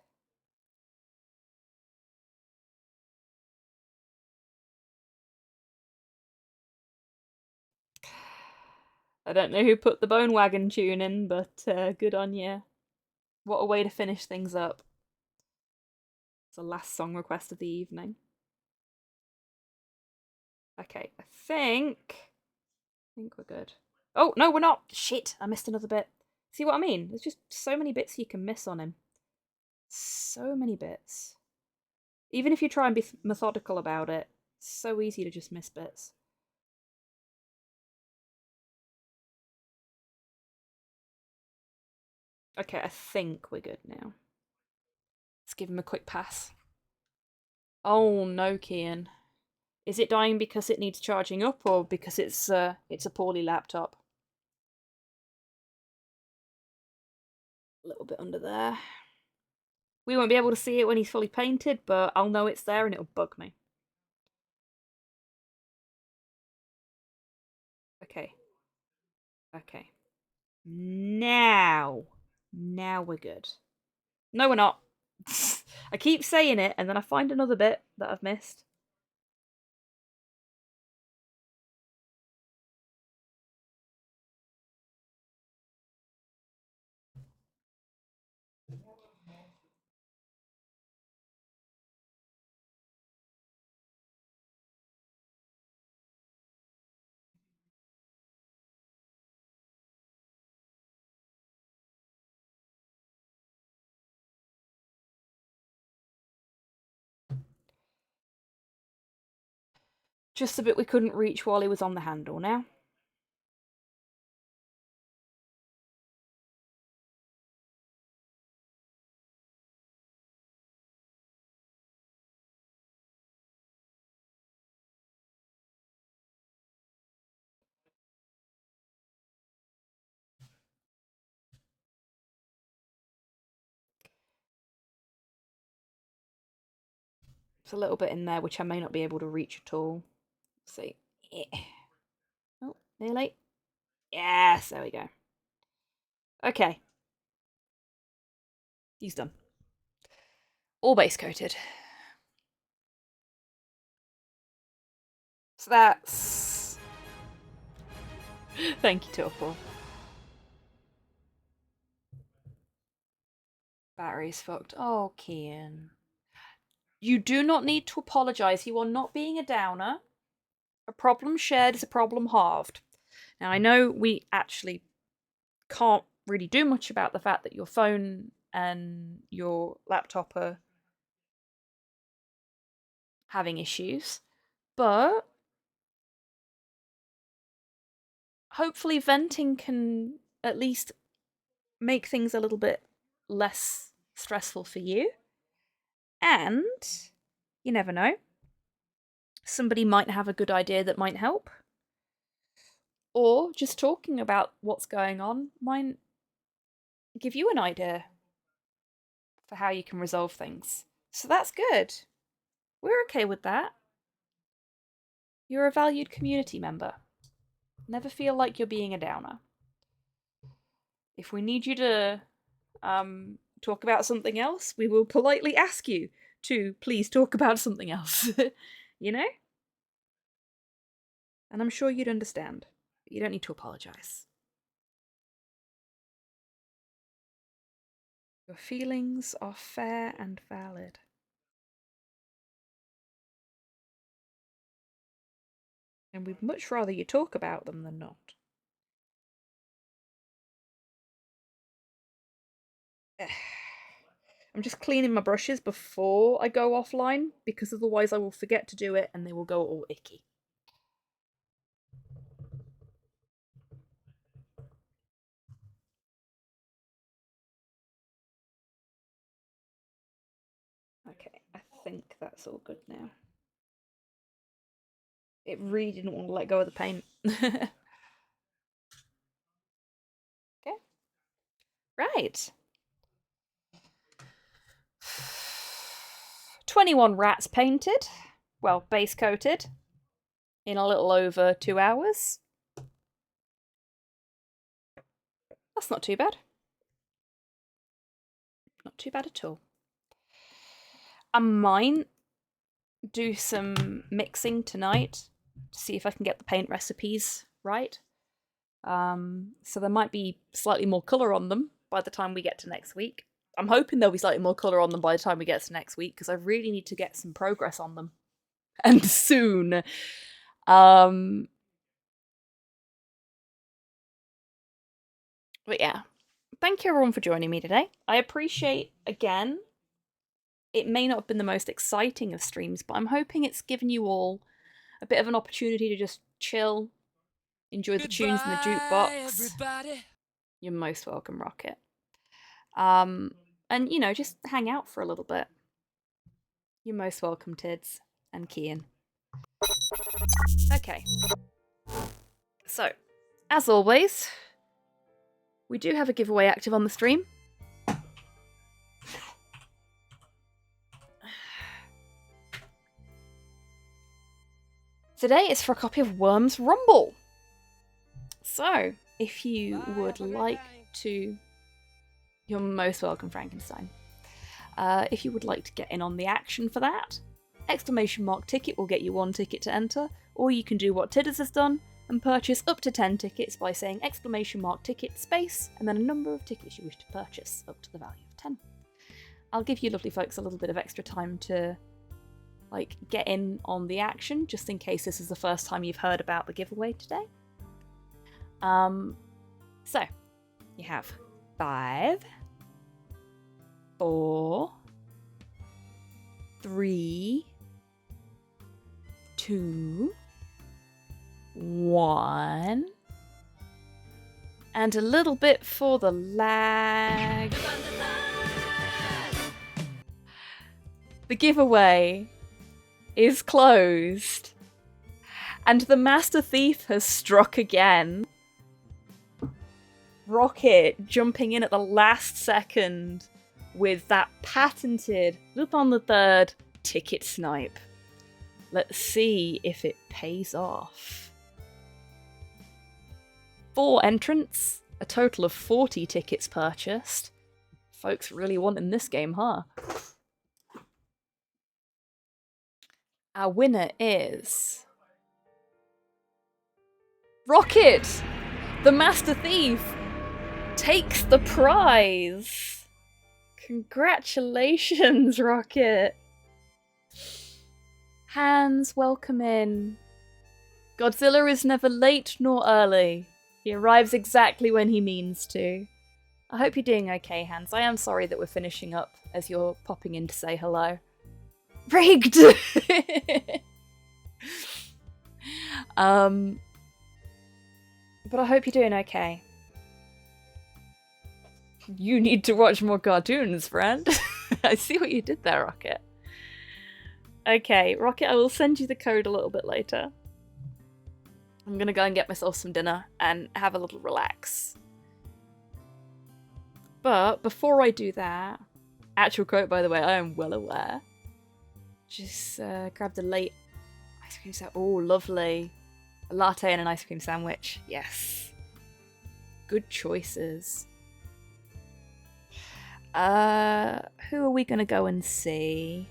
I don't know who put the Bone Wagon tune in, but good on you. What a way to finish things up. It's the last song request of the evening. Okay, I think we're good. Oh, no, we're not! Shit, I missed another bit. See what I mean? There's just so many bits you can miss on him. So many bits. Even if you try and be methodical about it, it's so easy to just miss bits. Okay, I think we're good now. Let's give him a quick pass. Oh no, Kian. Is it dying because it needs charging up, or because it's a poorly laptop? A little bit under there. We won't be able to see it when he's fully painted, but I'll know it's there and it'll bug me. Okay. Okay. Now we're good. No, we're not. I keep saying it, and then I find another bit that I've missed. Just the bit we couldn't reach while he was on the handle now. There's a little bit in there which I may not be able to reach at all. Let's see. Yeah. Oh, nearly. Yes, there we go. Okay. He's done. All base coated. So that's... Thank you, Thanquol. Battery's fucked. Oh, Kian. You do not need to apologise. You are not being a downer. A problem shared is a problem halved. Now, I know we actually can't really do much about the fact that your phone and your laptop are having issues, but hopefully venting can at least make things a little bit less stressful for you. And you never know, somebody might have a good idea that might help. Or just talking about what's going on might give you an idea for how you can resolve things. So that's good. We're okay with that. You're a valued community member. Never feel like you're being a downer. If we need you to talk about something else, we will politely ask you to please talk about something else. You know? And I'm sure you'd understand. But you don't need to apologise. Your feelings are fair and valid. And we'd much rather you talk about them than not. I'm just cleaning my brushes before I go offline, because otherwise I will forget to do it and they will go all icky. Okay, I think that's all good now. It really didn't want to let go of the paint. Okay. Right. 21 rats painted. Well, base coated. In a little over 2 hours. That's not too bad. Not too bad at all. I might do some mixing tonight to see if I can get the paint recipes right. So there might be slightly more colour on them by the time we get to next week. I'm hoping there'll be slightly more colour on them by the time we get to next week, because I really need to get some progress on them. And soon. But yeah. Thank you everyone for joining me today. I appreciate, again, it may not have been the most exciting of streams, but I'm hoping it's given you all a bit of an opportunity to just chill, enjoy the tunes in the jukebox. Everybody. You're most welcome, Rocket. And, you know, just hang out for a little bit. You're most welcome, Tids and Kian. Okay. So, as always, we do have a giveaway active on the stream. Today is for a copy of Worms Rumble. So, if you would like to... You're most welcome, Frankenstein. If you would like to get in on the action for that, !ticket will get you 1 ticket to enter, or you can do what Tidders has done and purchase up to 10 tickets by saying !ticket space and then a number of tickets you wish to purchase up to the value of 10. I'll give you lovely folks a little bit of extra time to get in on the action, just in case this is the first time you've heard about the giveaway today. So you have 5, 4, 3, 2, 1, and a little bit for the lag. The giveaway is closed, and the Master Thief has struck again. Rocket jumping in at the last second with that patented Lupin the Third ticket snipe. Let's see if it pays off. 4 entrants, a total of 40 tickets purchased. Folks really wanting this game, huh? Our winner is... Rocket! The Master Thief takes the prize! Congratulations, Rocket! Hans, welcome in. Godzilla is never late nor early. He arrives exactly when he means to. I hope you're doing okay, Hans. I am sorry that we're finishing up as you're popping in to say hello. Rigged! But I hope you're doing okay. You need to watch more cartoons, friend. I see what you did there, Rocket. Okay, Rocket, I will send you the code a little bit later. I'm gonna go and get myself some dinner and have a little relax. But before I do that, actual quote, by the way, I am well aware. Just grabbed a late ice cream sandwich. Oh, lovely. A latte and an ice cream sandwich. Yes. Good choices. Who are we gonna go and see?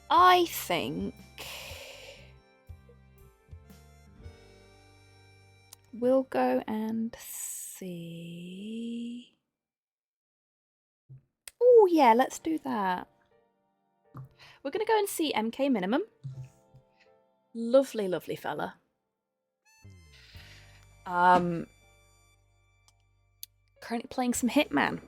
I think we'll go and see. Oh yeah, let's do that. We're gonna go and see MK Minimum. Lovely, lovely fella. Currently playing some Hitman.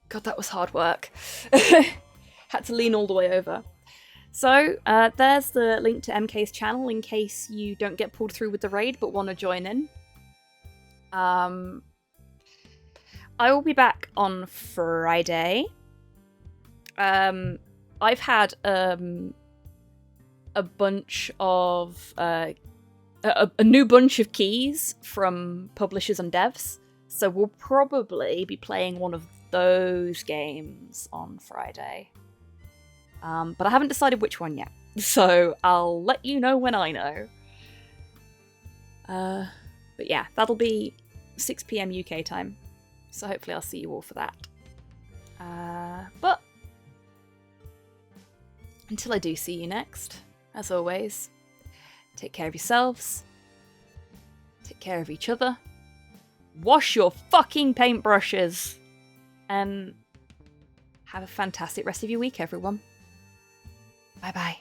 God, that was hard work. Had to lean all the way over. So, there's the link to MK's channel in case you don't get pulled through with the raid but want to join in. I will be back on Friday. I've had a bunch of a new bunch of keys from publishers and devs, so we'll probably be playing one of those games on Friday. But I haven't decided which one yet, so I'll let you know when I know. But yeah, that'll be 6 PM UK time, so hopefully I'll see you all for that. But until I do see you next, as always, take care of yourselves, take care of each other, wash your fucking paintbrushes, and have a fantastic rest of your week, everyone. Bye bye.